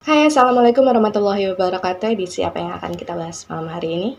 Hai, Assalamualaikum warahmatullahi wabarakatuh. Edisi apa yang akan kita bahas malam hari ini?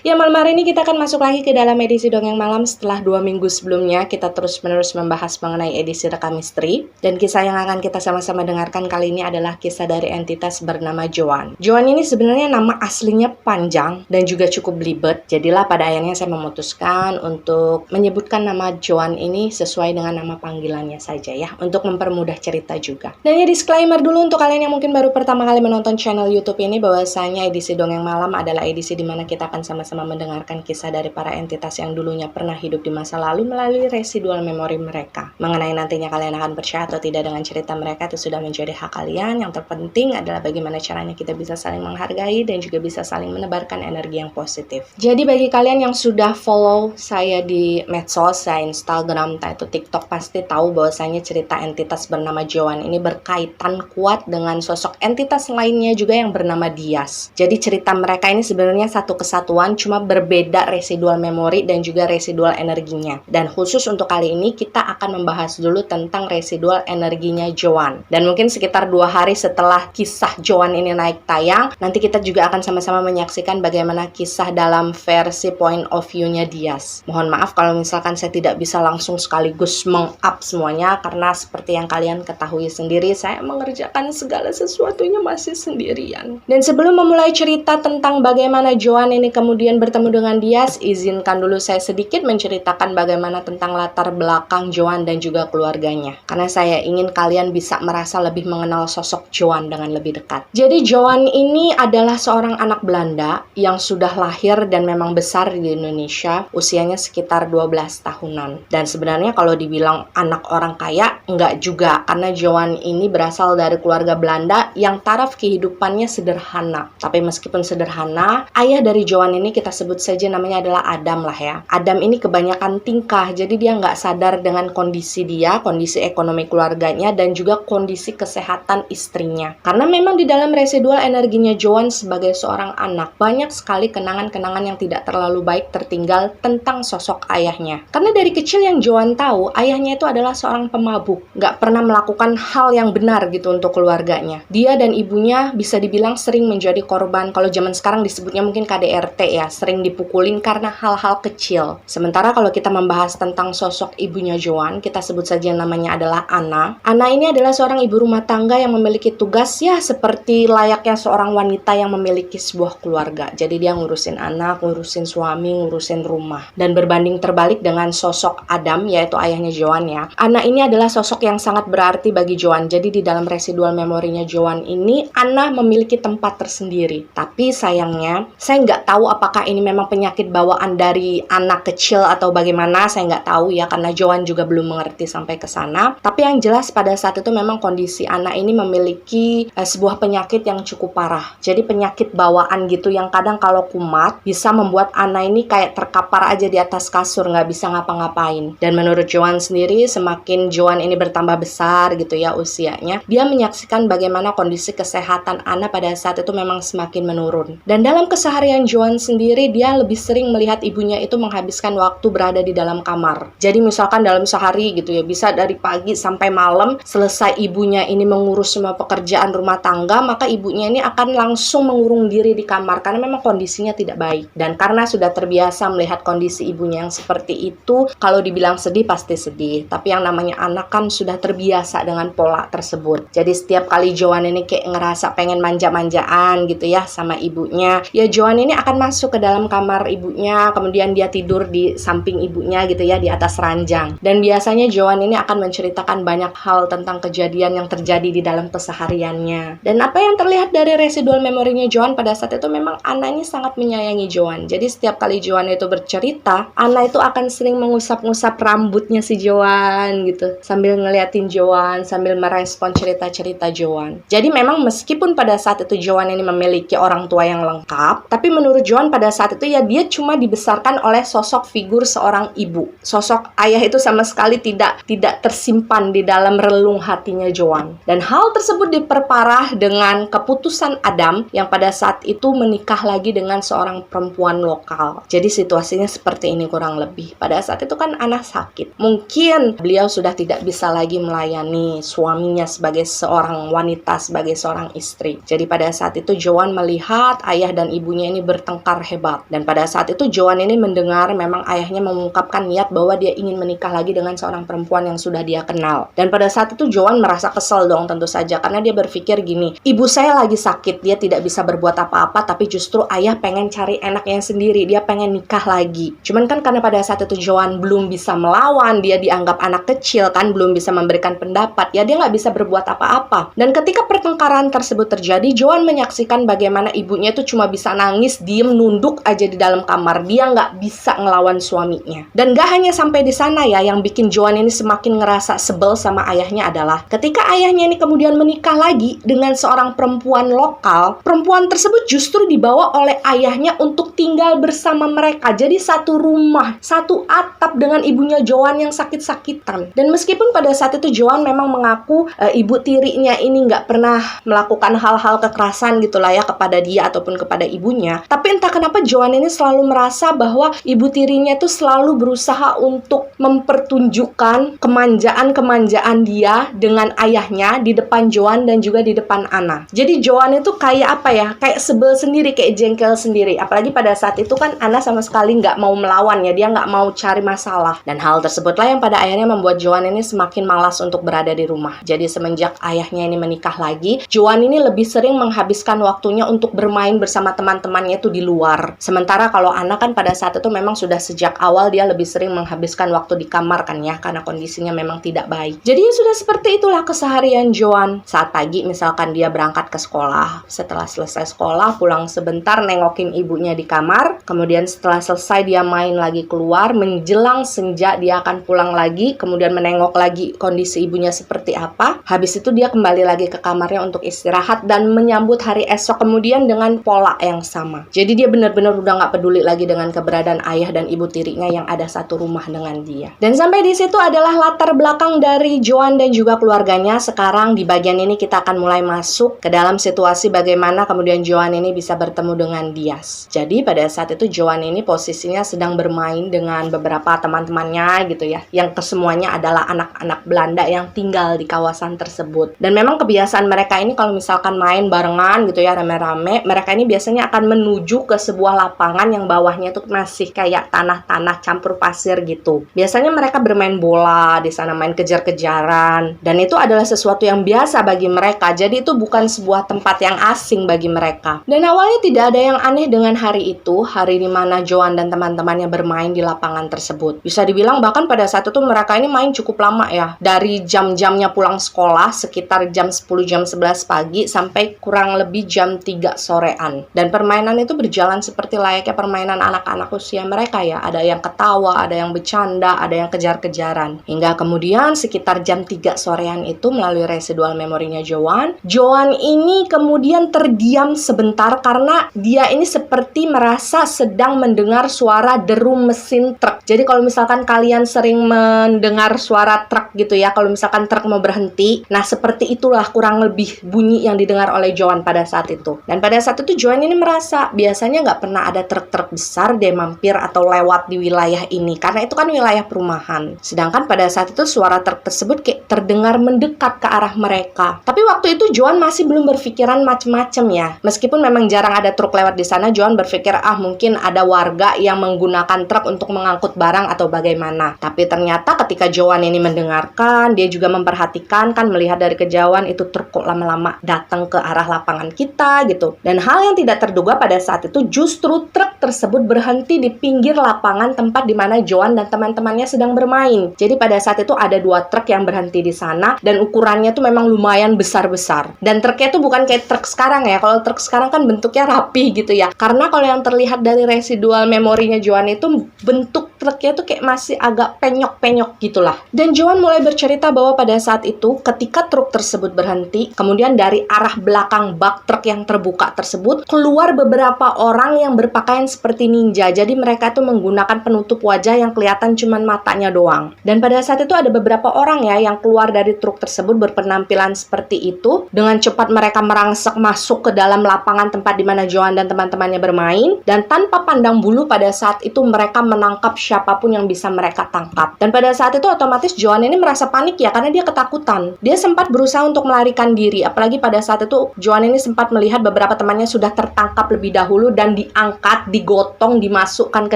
Ya, malam hari ini kita akan masuk lagi ke dalam edisi Dongeng Malam setelah 2 minggu sebelumnya kita terus-menerus membahas mengenai edisi Rekam Misteri. Dan kisah yang akan kita sama-sama dengarkan kali ini adalah kisah dari entitas bernama Joan. Joan ini sebenarnya nama aslinya panjang dan juga cukup belibet. Jadilah pada akhirnya saya memutuskan untuk menyebutkan nama Joan ini sesuai dengan nama panggilannya saja ya, untuk mempermudah cerita juga. Dan ya, disclaimer dulu untuk kalian yang mungkin baru pertama kali menonton channel YouTube ini, bahwasanya edisi Dongeng Malam adalah edisi di mana kita akan sama-sama mendengarkan kisah dari para entitas yang dulunya pernah hidup di masa lalu melalui residual memori mereka. Mengenai nantinya kalian akan percaya atau tidak dengan cerita mereka, itu sudah menjadi hak kalian. Yang terpenting adalah bagaimana caranya kita bisa saling menghargai dan juga bisa saling menebarkan energi yang positif. Jadi bagi kalian yang sudah follow saya di medsos, saya Instagram, entah itu TikTok, pasti tahu bahwasanya cerita entitas bernama Joan ini berkaitan kuat dengan sosok entitas lainnya juga yang bernama Dias. Jadi cerita mereka ini sebenarnya satu kesatuan, cuma berbeda residual memori dan juga residual energinya. Dan khusus untuk kali ini kita akan membahas dulu tentang residual energinya Joan. Dan mungkin sekitar 2 hari setelah kisah Joan ini naik tayang, nanti kita juga akan sama-sama menyaksikan bagaimana kisah dalam versi point of view-nya Dias. Mohon maaf kalau misalkan saya tidak bisa langsung sekaligus meng-up semuanya, karena seperti yang kalian ketahui sendiri, saya mengerjakan segala sesuatunya masih sendirian. Dan sebelum memulai cerita tentang bagaimana Joan ini kemudian bertemu dengan Dias, izinkan dulu saya sedikit menceritakan bagaimana tentang latar belakang Joan dan juga keluarganya. Karena saya ingin kalian bisa merasa lebih mengenal sosok Joan dengan lebih dekat. Jadi Joan ini adalah seorang anak Belanda yang sudah lahir dan memang besar di Indonesia, usianya sekitar 12 tahunan. Dan sebenarnya kalau dibilang anak orang kaya, enggak juga, karena Joan ini berasal dari keluarga Belanda yang taraf kehidupannya sederhana. Tapi meskipun sederhana, ayah dari Joan ini kita sebut saja namanya adalah Adam lah ya. Adam ini kebanyakan tingkah, jadi dia nggak sadar dengan kondisi dia, kondisi ekonomi keluarganya, dan juga kondisi kesehatan istrinya. Karena memang di dalam residual energinya Joan sebagai seorang anak, banyak sekali kenangan-kenangan yang tidak terlalu baik tertinggal tentang sosok ayahnya. Karena dari kecil yang Joan tahu, ayahnya itu adalah seorang pemabuk, nggak pernah melakukan hal yang benar gitu untuk keluarganya. Dia dan ibunya bisa dibilang sering menjadi korban, kalau zaman sekarang disebutnya mungkin KDRT ya, sering dipukulin karena hal-hal kecil. Sementara kalau kita membahas tentang sosok ibunya Joan, kita sebut saja namanya adalah Anna. Anna ini adalah seorang ibu rumah tangga yang memiliki tugas ya seperti layaknya seorang wanita yang memiliki sebuah keluarga. Jadi dia ngurusin anak, ngurusin suami, ngurusin rumah. Dan berbanding terbalik dengan sosok Adam, yaitu ayahnya Joan ya, Anna ini adalah sosok yang sangat berarti bagi Joan. Jadi di dalam residual memorinya Joan ini, Anna memiliki tempat tersendiri. Tapi sayangnya, saya nggak tahu apakah ini memang penyakit bawaan dari anak kecil atau bagaimana, saya nggak tahu ya, karena Joan juga belum mengerti sampai ke sana. Tapi yang jelas pada saat itu memang kondisi anak ini memiliki sebuah penyakit yang cukup parah. Jadi penyakit bawaan gitu yang kadang kalau kumat bisa membuat anak ini kayak terkapar aja di atas kasur, nggak bisa ngapa-ngapain. Dan menurut Joan sendiri, semakin Joan ini bertambah besar gitu ya usianya, dia menyaksikan bagaimana kondisi kesehatan anak pada saat itu memang semakin menurun. Dan dalam keseharian Joan sendiri, dia lebih sering melihat ibunya itu menghabiskan waktu berada di dalam kamar. Jadi misalkan dalam sehari gitu ya, bisa dari pagi sampai malam, selesai ibunya ini mengurus semua pekerjaan rumah tangga, maka ibunya ini akan langsung mengurung diri di kamar karena memang kondisinya tidak baik. Dan karena sudah terbiasa melihat kondisi ibunya yang seperti itu, kalau dibilang sedih pasti sedih. Tapi yang namanya anak kan sudah terbiasa dengan pola tersebut. Jadi setiap kali Joan ini kayak ngerasa pengen manja-manjaan gitu ya sama ibunya, ya Joan ini akan masuk ke dalam kamar ibunya, kemudian dia tidur di samping ibunya gitu ya, di atas ranjang. Dan biasanya Joan ini akan menceritakan banyak hal tentang kejadian yang terjadi di dalam kesehariannya. Dan apa yang terlihat dari residual memorinya Joan pada saat itu, memang Anna ini sangat menyayangi Joan. Jadi setiap kali Joan itu bercerita, Anna itu akan sering mengusap-ngusap rambutnya si Joan gitu, sambil ngeliatin Joan, sambil merespon cerita-cerita Joan. Jadi memang meskipun pada saat itu Joan ini memiliki orang tua yang lengkap, tapi menurut Joan pada pada saat itu ya dia cuma dibesarkan oleh sosok figur seorang ibu. Sosok ayah itu sama sekali tidak tersimpan di dalam relung hatinya Joan. Dan hal tersebut diperparah dengan keputusan Adam yang pada saat itu menikah lagi dengan seorang perempuan lokal. Jadi situasinya seperti ini kurang lebih. Pada saat itu kan Anna sakit. Mungkin beliau sudah tidak bisa lagi melayani suaminya sebagai seorang wanita, sebagai seorang istri. Jadi pada saat itu Joan melihat ayah dan ibunya ini bertengkar hebat. Dan pada saat itu Joan ini mendengar memang ayahnya mengungkapkan niat bahwa dia ingin menikah lagi dengan seorang perempuan yang sudah dia kenal. Dan pada saat itu Joan merasa kesel dong tentu saja, karena dia berpikir gini, ibu saya lagi sakit, dia tidak bisa berbuat apa-apa, tapi justru ayah pengen cari enaknya sendiri, dia pengen nikah lagi. Cuman kan karena pada saat itu Joan belum bisa melawan, dia dianggap anak kecil kan, belum bisa memberikan pendapat, ya dia nggak bisa berbuat apa-apa. Dan ketika pertengkaran tersebut terjadi, Joan menyaksikan bagaimana ibunya itu cuma bisa nangis, diem, nunduk aja di dalam kamar. Dia nggak bisa ngelawan suaminya. Dan gak hanya sampai di sana ya, yang bikin Joan ini semakin ngerasa sebel sama ayahnya adalah ketika ayahnya ini kemudian menikah lagi dengan seorang perempuan lokal, perempuan tersebut justru dibawa oleh ayahnya untuk tinggal bersama mereka. Jadi satu rumah, satu atap dengan ibunya Joan yang sakit-sakitan. Dan meskipun pada saat itu Joan memang mengaku ibu tirinya ini nggak pernah melakukan hal-hal kekerasan gitulah ya kepada dia ataupun kepada ibunya, tapi entah kenapa Joan ini selalu merasa bahwa ibu tirinya itu selalu berusaha untuk mempertunjukkan kemanjaan dia dengan ayahnya di depan Joan dan juga di depan Anna. Jadi Joan itu kayak apa ya, kayak sebel sendiri, kayak jengkel sendiri. Apalagi pada saat itu kan Anna sama sekali nggak mau melawan ya, dia nggak mau cari masalah. Dan hal tersebutlah yang pada akhirnya membuat Joan ini semakin malas untuk berada di rumah. Jadi semenjak ayahnya ini menikah lagi, Joan ini lebih sering menghabiskan waktunya untuk bermain bersama teman-temannya itu di luar. Sementara kalau Anna kan pada saat itu memang sudah sejak awal dia lebih sering menghabiskan waktu di kamar kan ya, karena kondisinya memang tidak baik. Jadi ya sudah seperti itulah keseharian Joan. Saat pagi misalkan dia berangkat ke sekolah, setelah selesai sekolah pulang sebentar nengokin ibunya di kamar, kemudian setelah selesai dia main lagi keluar, menjelang senja dia akan pulang lagi, kemudian menengok lagi kondisi ibunya seperti apa. Habis itu dia kembali lagi ke kamarnya untuk istirahat dan menyambut hari esok kemudian dengan pola yang sama. Jadi dia benar-benar udah nggak peduli lagi dengan keberadaan ayah dan ibu tirinya yang ada satu rumah dengan dia. Dan sampai di situ adalah latar belakang dari Joan dan juga keluarganya. Sekarang di bagian ini kita akan mulai masuk ke dalam situasi bagaimana kemudian Joan ini bisa bertemu dengan Diaz. Jadi pada saat itu Joan ini posisinya sedang bermain dengan beberapa teman-temannya gitu ya, yang kesemuanya adalah anak-anak Belanda yang tinggal di kawasan tersebut. Dan memang kebiasaan mereka ini kalau misalkan main barengan gitu ya, rame-rame, mereka ini biasanya akan menuju ke sebuah lapangan yang bawahnya tuh masih kayak tanah-tanah campur pasir gitu. Biasanya mereka bermain bola di sana, main kejar-kejaran, dan itu adalah sesuatu yang biasa bagi mereka. Jadi itu bukan sebuah tempat yang asing bagi mereka. Dan awalnya tidak ada yang aneh dengan hari itu, hari di mana Joan dan teman-temannya bermain di lapangan tersebut. Bisa dibilang bahkan pada saat itu mereka ini main cukup lama ya. Dari jam-jamnya pulang sekolah sekitar jam 10 jam 11 pagi sampai kurang lebih jam 3 sorean. Dan permainan itu berjalan seperti layaknya permainan anak-anak usia mereka ya. Ada yang ketawa, ada yang bercanda, ada yang kejar-kejaran. Hingga kemudian sekitar jam 3 sorean itu melalui residual memorinya Joan ini kemudian terdiam sebentar karena dia ini seperti merasa sedang mendengar suara deru mesin truk. Jadi kalau misalkan kalian sering mendengar suara truk gitu ya, kalau misalkan truk mau berhenti, nah seperti itulah kurang lebih bunyi yang didengar oleh Joan pada saat itu. Dan pada saat itu Joan ini merasa biasanya nggak pernah ada truk-truk besar deh mampir atau lewat di wilayah ini, karena itu kan wilayah perumahan. Sedangkan pada saat itu suara truk tersebut kayak terdengar mendekat ke arah mereka. Tapi waktu itu Joan masih belum berpikiran macem-macem ya. Meskipun memang jarang ada truk lewat di sana, Joan berpikir mungkin ada warga yang menggunakan truk untuk mengangkut barang atau bagaimana. Tapi ternyata ketika Joan ini mendengarkan, dia juga memperhatikan kan, melihat dari kejauhan itu truk kok lama-lama datang ke arah lapangan kita gitu. Dan hal yang tidak terduga pada saat itu justru truk tersebut berhenti di pinggir lapangan tempat di mana Joan dan teman-temannya sedang bermain. Jadi pada saat itu ada 2 truk yang berhenti di sana dan ukurannya tuh memang lumayan besar-besar. Dan truknya tuh bukan kayak truk sekarang ya. Kalau truk sekarang kan bentuknya rapi gitu ya. Karena kalau yang terlihat dari residual memorinya Joan itu bentuk truknya tuh kayak masih agak penyok-penyok gitulah. Dan Joan mulai bercerita bahwa pada saat itu ketika truk tersebut berhenti, kemudian dari arah belakang bak truk yang terbuka tersebut keluar beberapa orang orang yang berpakaian seperti ninja. Jadi mereka tuh menggunakan penutup wajah yang kelihatan cuman matanya doang. Dan pada saat itu ada beberapa orang ya yang keluar dari truk tersebut berpenampilan seperti itu. Dengan cepat mereka merangsek masuk ke dalam lapangan tempat di mana Joan dan teman-temannya bermain. Dan tanpa pandang bulu pada saat itu mereka menangkap siapapun yang bisa mereka tangkap. Dan pada saat itu otomatis Joan ini merasa panik ya karena dia ketakutan. Dia sempat berusaha untuk melarikan diri. Apalagi pada saat itu Joan ini sempat melihat beberapa temannya sudah tertangkap lebih dahulu dan diangkat, digotong, dimasukkan ke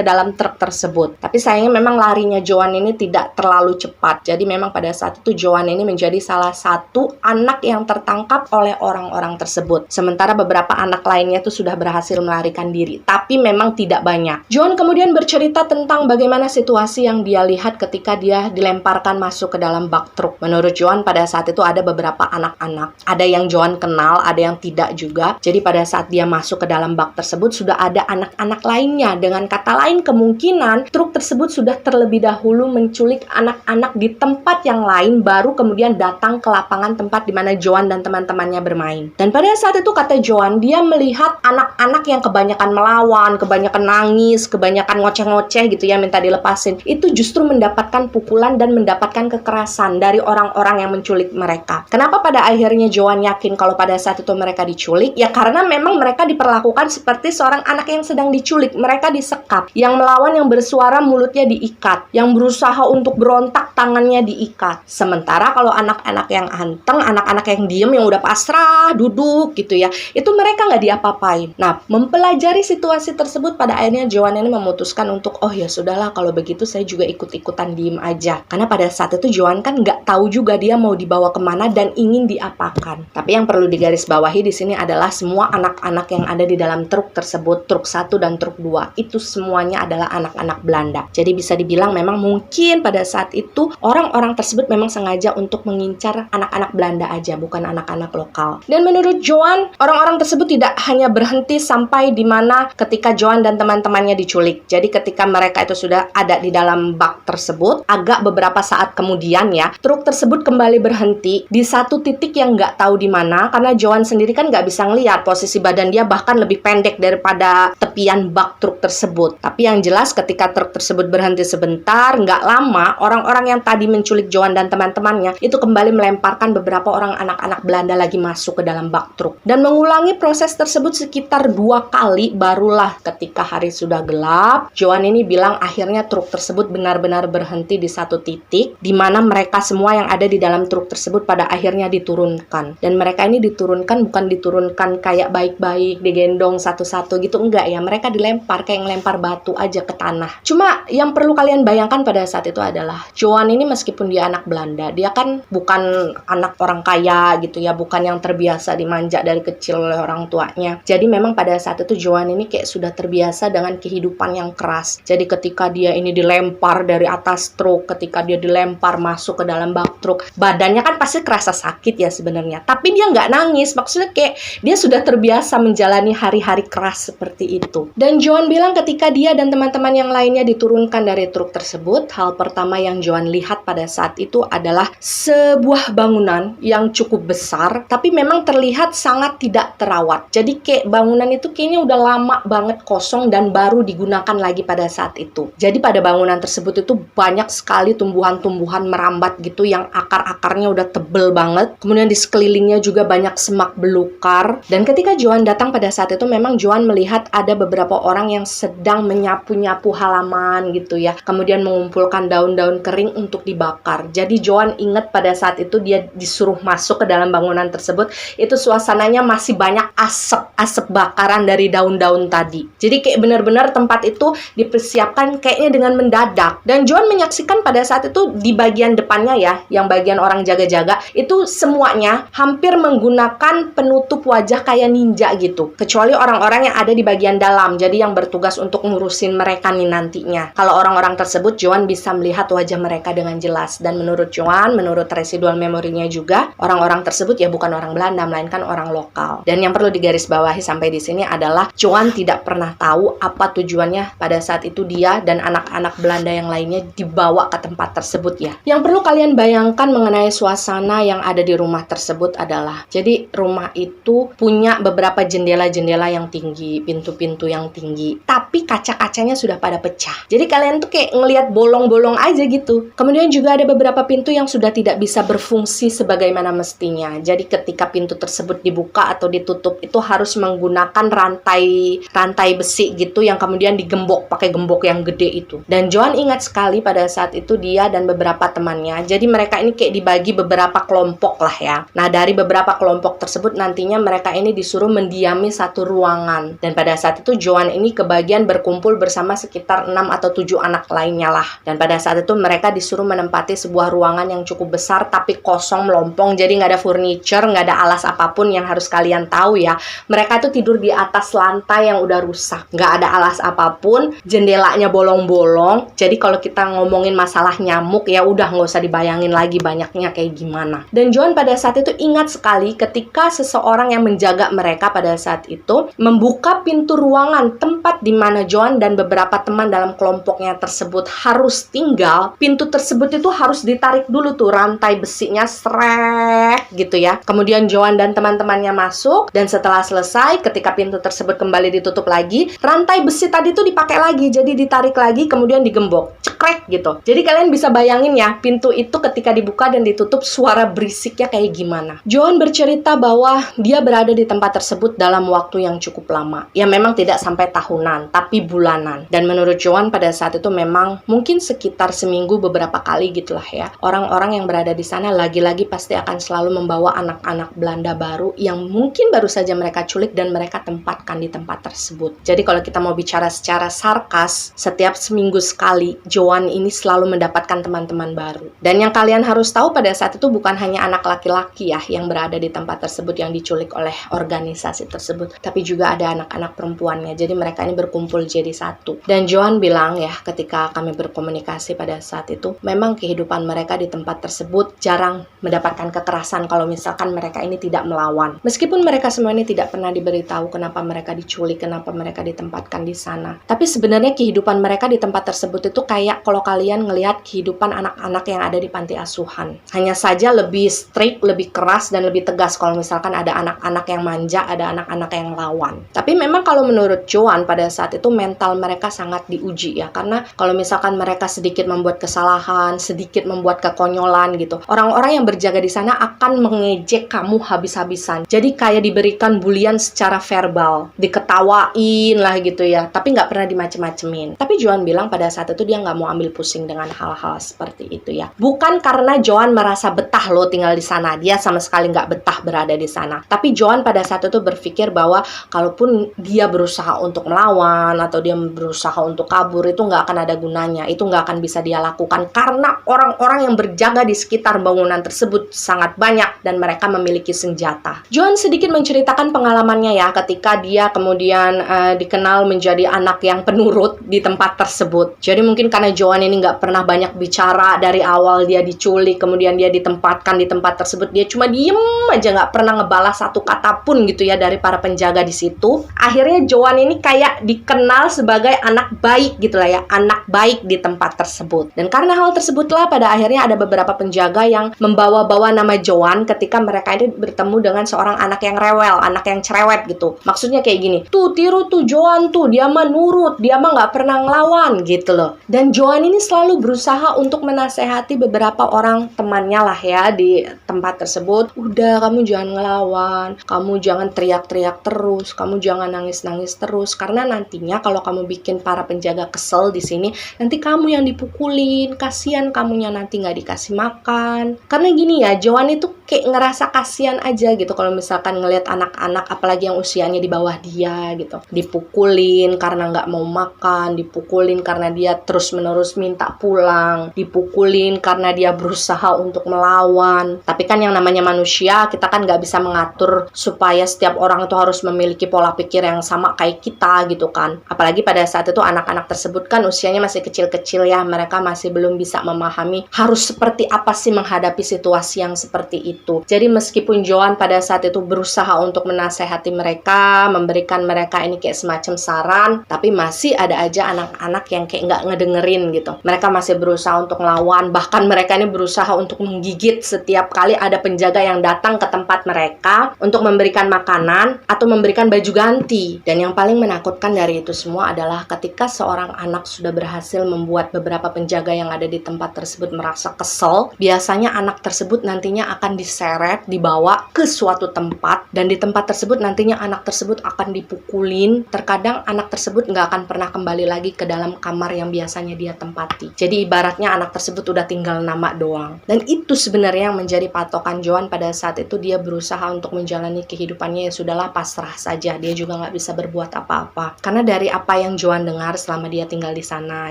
dalam truk tersebut. Tapi sayangnya memang larinya Joan ini tidak terlalu cepat. Jadi memang pada saat itu Joan ini menjadi salah satu anak yang tertangkap oleh orang-orang tersebut. Sementara beberapa anak lainnya itu sudah berhasil melarikan diri. Tapi memang tidak banyak. Joan kemudian bercerita tentang bagaimana situasi yang dia lihat ketika dia dilemparkan masuk ke dalam bak truk. Menurut Joan pada saat itu ada beberapa anak-anak. Ada yang Joan kenal, ada yang tidak juga. Jadi pada saat dia masuk ke dalam bak tersebut sudah ada anak-anak lainnya. Dengan kata lain kemungkinan truk tersebut sudah terlebih dahulu menculik anak-anak di tempat yang lain baru kemudian datang ke lapangan tempat di mana Joan dan teman-temannya bermain. Dan pada saat itu kata Joan, dia melihat anak-anak yang kebanyakan melawan, kebanyakan nangis, kebanyakan ngoceh-ngoceh gitu ya, minta dilepasin. Itu justru mendapatkan pukulan dan mendapatkan kekerasan dari orang-orang yang menculik mereka. Kenapa pada akhirnya Joan yakin kalau pada saat itu mereka diculik? Ya karena memang mereka diperlakukan seperti seorang anak yang sedang diculik. Mereka disekap. Yang melawan, yang bersuara mulutnya diikat. Yang berusaha untuk berontak tangannya diikat. Sementara kalau anak-anak yang anteng, anak-anak yang diem, yang udah pasrah, duduk gitu ya, itu mereka nggak diapa-apain. Nah, mempelajari situasi tersebut pada akhirnya Joan ini memutuskan untuk, oh ya sudahlah kalau begitu saya juga ikut-ikutan diem aja. Karena pada saat itu Joan kan nggak tahu juga dia mau dibawa kemana dan ingin diapakan. Tapi yang perlu digarisbawahi di sini adalah semua anak-anak yang ada di dalam truk tersebut, truk 1 dan truk 2, itu semuanya adalah anak-anak Belanda. Jadi bisa dibilang memang mungkin pada saat itu orang-orang tersebut memang sengaja untuk mengincar anak-anak Belanda aja, bukan anak-anak lokal. Dan menurut Joan, orang-orang tersebut tidak hanya berhenti sampai di mana ketika Joan dan teman-temannya diculik. Jadi ketika mereka itu sudah ada di dalam bak tersebut, agak beberapa saat kemudian ya, truk tersebut kembali berhenti di satu titik yang nggak tahu di mana, karena Joan sendiri kan nggak bisa ngelihat, posisi badan dia bahkan lebih pendek daripada tepian bak truk tersebut. Tapi yang jelas ketika truk tersebut berhenti sebentar, nggak lama, orang-orang yang tadi menculik Joan dan teman-temannya itu kembali melemparkan beberapa orang anak-anak Belanda lagi masuk ke dalam bak truk. Dan mengulangi proses tersebut sekitar 2 kali, barulah ketika hari sudah gelap, Joan ini bilang akhirnya truk tersebut benar-benar berhenti di satu titik, di mana mereka semua yang ada di dalam truk tersebut pada akhirnya diturunkan. Dan mereka ini diturunkan bukan diturunkan kayak baik-baik, digendong satu-satu gitu, enggak ya. Mereka dilempar kayak ngelempar batu aja ke tanah. Cuma yang perlu kalian bayangkan pada saat itu adalah Joan ini meskipun dia anak Belanda, dia kan bukan anak orang kaya gitu ya, bukan yang terbiasa dimanja dari kecil oleh orang tuanya. Jadi memang pada saat itu Joan ini kayak sudah terbiasa dengan kehidupan yang keras. Jadi ketika dia ini dilempar dari atas truk, ketika dia dilempar masuk ke dalam bak truk, badannya kan pasti kerasa sakit ya sebenarnya. Tapi dia nggak nangis, maksudnya kayak dia sudah terbiasa menjalani hari-hari keras seperti itu. Dan Joan bilang ketika dia dan teman-teman yang lainnya diturunkan dari truk tersebut, hal pertama yang Joan lihat pada saat itu adalah sebuah bangunan yang cukup besar, tapi memang terlihat sangat tidak terawat. Jadi kayak bangunan itu kayaknya udah lama banget kosong dan baru digunakan lagi pada saat itu. Jadi pada bangunan tersebut itu banyak sekali tumbuhan-tumbuhan merambat gitu yang akar-akarnya udah tebel banget. Kemudian di sekelilingnya juga banyak semak belukar. Dan ketika Joan datang pada saat itu memang Joan melihat ada beberapa orang yang sedang menyapu-nyapu halaman gitu ya. Kemudian mengumpulkan daun-daun kering untuk dibakar. Jadi Joan ingat pada saat itu dia disuruh masuk ke dalam bangunan tersebut, itu suasananya masih banyak asap bakaran dari daun-daun tadi. Jadi kayak benar-benar tempat itu dipersiapkan kayaknya dengan mendadak. Dan Joan menyaksikan pada saat itu di bagian depannya ya, yang bagian orang jaga-jaga, itu semuanya hampir menggunakan penutup wajah kayak ninja gitu. Kecuali orang-orang yang ada di bagian dalam, jadi yang bertugas untuk ngurusin mereka nih nantinya. Kalau orang-orang tersebut, Joan bisa melihat wajah mereka dengan jelas. Dan menurut Joan, menurut residual memorinya juga, orang-orang tersebut ya bukan orang Belanda, melainkan orang lokal. Dan yang perlu digarisbawahi sampai di sini adalah Joan tidak pernah tahu apa tujuannya pada saat itu dia dan anak-anak Belanda yang lainnya dibawa ke tempat tersebut ya. Yang perlu kalian bayangkan mengenai suasana yang ada di rumah tersebut adalah, jadi rumah itu punya beberapa jendela-jendela yang tinggi, pintu-pintu yang tinggi, tapi kaca-kacanya sudah pada pecah. Jadi kalian tuh kayak ngelihat bolong-bolong aja gitu. Kemudian juga ada beberapa pintu yang sudah tidak bisa berfungsi sebagaimana mestinya. Jadi ketika pintu tersebut dibuka atau ditutup itu harus menggunakan rantai besi gitu yang kemudian digembok pakai gembok yang gede itu. Dan Joan ingat sekali pada saat itu dia dan beberapa temannya. Jadi mereka ini kayak dibagi beberapa kelompok lah ya. Nah, dari beberapa kelompok tersebut nantinya mereka ini disuruh mendiami satu ruangan. Dan pada saat itu Joan ini kebagian berkumpul bersama sekitar 6 atau 7 anak lainnya lah. Dan pada saat itu mereka disuruh menempati sebuah ruangan yang cukup besar tapi kosong melompong. Jadi nggak ada furniture, nggak ada alas apapun. Yang harus kalian tahu ya, mereka tuh tidur di atas lantai yang udah rusak. Nggak ada alas apapun, jendelanya bolong-bolong. Jadi kalau kita ngomongin masalah nyamuk ya udah nggak usah dibayangin lagi banyaknya kayak gimana. Dan Joan pada saat itu ingat sekali ketika seseorang yang menjaga mereka pada saat itu membuka pintu ruangan tempat di mana Joan dan beberapa teman dalam kelompoknya tersebut harus tinggal. Pintu tersebut itu harus ditarik dulu tuh rantai besinya srek gitu ya. Kemudian Joan dan teman-temannya masuk dan setelah selesai ketika pintu tersebut kembali ditutup lagi, rantai besi tadi tuh dipakai lagi, jadi ditarik lagi kemudian digembok cekrek gitu. Jadi kalian bisa bayangin ya pintu itu ketika dibuka dan ditutup suara berisiknya kayak gimana. Joan bercerita bahwa dia berada di tempat tersebut dalam waktu yang cukup lama. Ya memang tidak sampai tahunan, tapi bulanan. Dan menurut Joan pada saat itu memang mungkin sekitar seminggu beberapa kali gitulah ya. Orang-orang yang berada di sana lagi-lagi pasti akan selalu membawa anak-anak Belanda baru yang mungkin baru saja mereka culik dan mereka tempatkan di tempat tersebut. Jadi kalau kita mau bicara secara sarkas, setiap seminggu sekali Joan ini selalu mendapatkan teman-teman baru. Dan yang kalian harus tahu pada saat itu bukan hanya anak laki-laki ya yang berada di tempat tersebut yang diculik oleh organisasi tersebut, tapi juga ada anak-anak perempuannya. Jadi mereka ini berkumpul jadi satu. Dan Joan bilang ya ketika kami berkomunikasi pada saat itu, memang kehidupan mereka di tempat tersebut jarang mendapatkan kekerasan kalau misalkan mereka ini tidak melawan. Meskipun mereka semua ini tidak pernah diberitahu kenapa mereka diculik, kenapa mereka ditempatkan di sana. Tapi sebenarnya kehidupan mereka di tempat tersebut itu kayak kalau kalian ngelihat kehidupan anak-anak yang ada di panti asuhan. Hanya saja lebih strict, lebih keras, dan lebih tegas kalau misalkan ada anak-anak yang manja, ada anak-anak yang lawan. Tapi memang kalau menurut Joan pada saat itu mental mereka sangat diuji ya. Karena kalau misalkan mereka sedikit membuat kesalahan, sedikit membuat kekonyolan gitu, orang-orang yang berjaga di sana akan mengejek kamu habis-habisan. Jadi kayak diberikan bulian secara verbal, diketawain lah gitu ya, tapi nggak pernah dimacem-macemin. Tapi Joan bilang pada saat itu dia nggak mau ambil pusing dengan hal-hal seperti itu ya. Bukan karena Joan merasa betah loh tinggal di sana, dia sama sekali nggak betah berada di sana. Tapi Joan pada saat itu berpikir bahwa kalaupun dia berusaha untuk melawan atau dia berusaha untuk kabur, itu nggak akan ada gunanya, itu nggak akan bisa dia lakukan karena orang-orang yang berjaga di sekitar bangunan tersebut sangat banyak dan mereka memiliki senjata. Joan sedikit menceritakan pengalamannya ya ketika dia kemudian dikenal menjadi anak yang penurut di tempat tersebut. Jadi mungkin karena Joan ini nggak pernah banyak bicara dari awal dia diculik, kemudian dia ditempatkan di tempat tersebut, dia cuma diem aja nggak pernah ngebalas satu kata pun gitu ya dari para penjaga di situ. Akhirnya Joan ini kayak dikenal sebagai anak baik gitu lah ya, anak baik di tempat tersebut. Dan karena hal tersebutlah pada akhirnya ada beberapa penjaga yang membawa-bawa nama Joan ketika mereka ini bertemu dengan seorang anak yang rewel, anak yang cerewet gitu. Maksudnya kayak gini, tuh tiru tuh Joan tuh, dia mah nurut, dia mah nggak pernah ngelawan gitu loh. Dan Joan ini selalu berusaha untuk menasehati beberapa orang temannya lah ya di tempat tersebut. Udah, kamu jangan ngelawan, kamu jangan teriak-teriak terus, kamu jangan nangis-nangis terus, karena nantinya kalau kamu bikin para penjaga kesel di sini, nanti kamu yang dipukulin, kasihan kamunya nanti nggak dikasih makan. Karena gini ya, Joan itu kayak ngerasa kasihan aja gitu kalau misalkan ngelihat anak-anak apalagi yang usianya di bawah dia gitu dipukulin karena nggak mau makan, dipukulin karena dia terus-menerus minta pulang, dipukulin karena dia berusaha untuk melawan. Tapi kan yang namanya manusia, kita kan nggak bisa mengatur supaya setiap orang itu harus memiliki pola pikir yang sama kayak kita gitu kan. Apalagi pada saat itu anak-anak tersebut kan usianya masih kecil-kecil ya, mereka masih belum bisa memahami harus seperti apa sih menghadapi situasi yang seperti itu. Jadi meskipun Joan pada saat itu berusaha untuk menasehati mereka, memberikan mereka ini kayak semacam saran, tapi masih ada aja anak-anak yang kayak nggak ngedengerin dipukulin gitu. Mereka masih berusaha untuk ngelawan, bahkan mereka ini berusaha untuk menggigit setiap kali ada penjaga yang datang ke tempat mereka untuk memberikan makanan atau memberikan baju ganti. Dan yang paling menakutkan dari itu semua adalah ketika seorang anak sudah berhasil membuat beberapa penjaga yang ada di tempat tersebut merasa kesel, biasanya anak tersebut nantinya akan diseret, dibawa ke suatu tempat, dan di tempat tersebut nantinya anak tersebut akan dipukulin. Terkadang anak tersebut nggak akan pernah kembali lagi ke dalam kamar yang biasanya dia tempati. Jadi ibaratnya anak tersebut udah tinggal nama doang. Dan itu sebenarnya yang menjadi patokan Joan pada saat itu. Dia berusaha untuk menjalani kehidupannya, ya sudahlah, pasrah saja. Dia juga nggak bisa berbuat apa-apa. Karena dari apa yang Joan dengar selama dia tinggal di sana,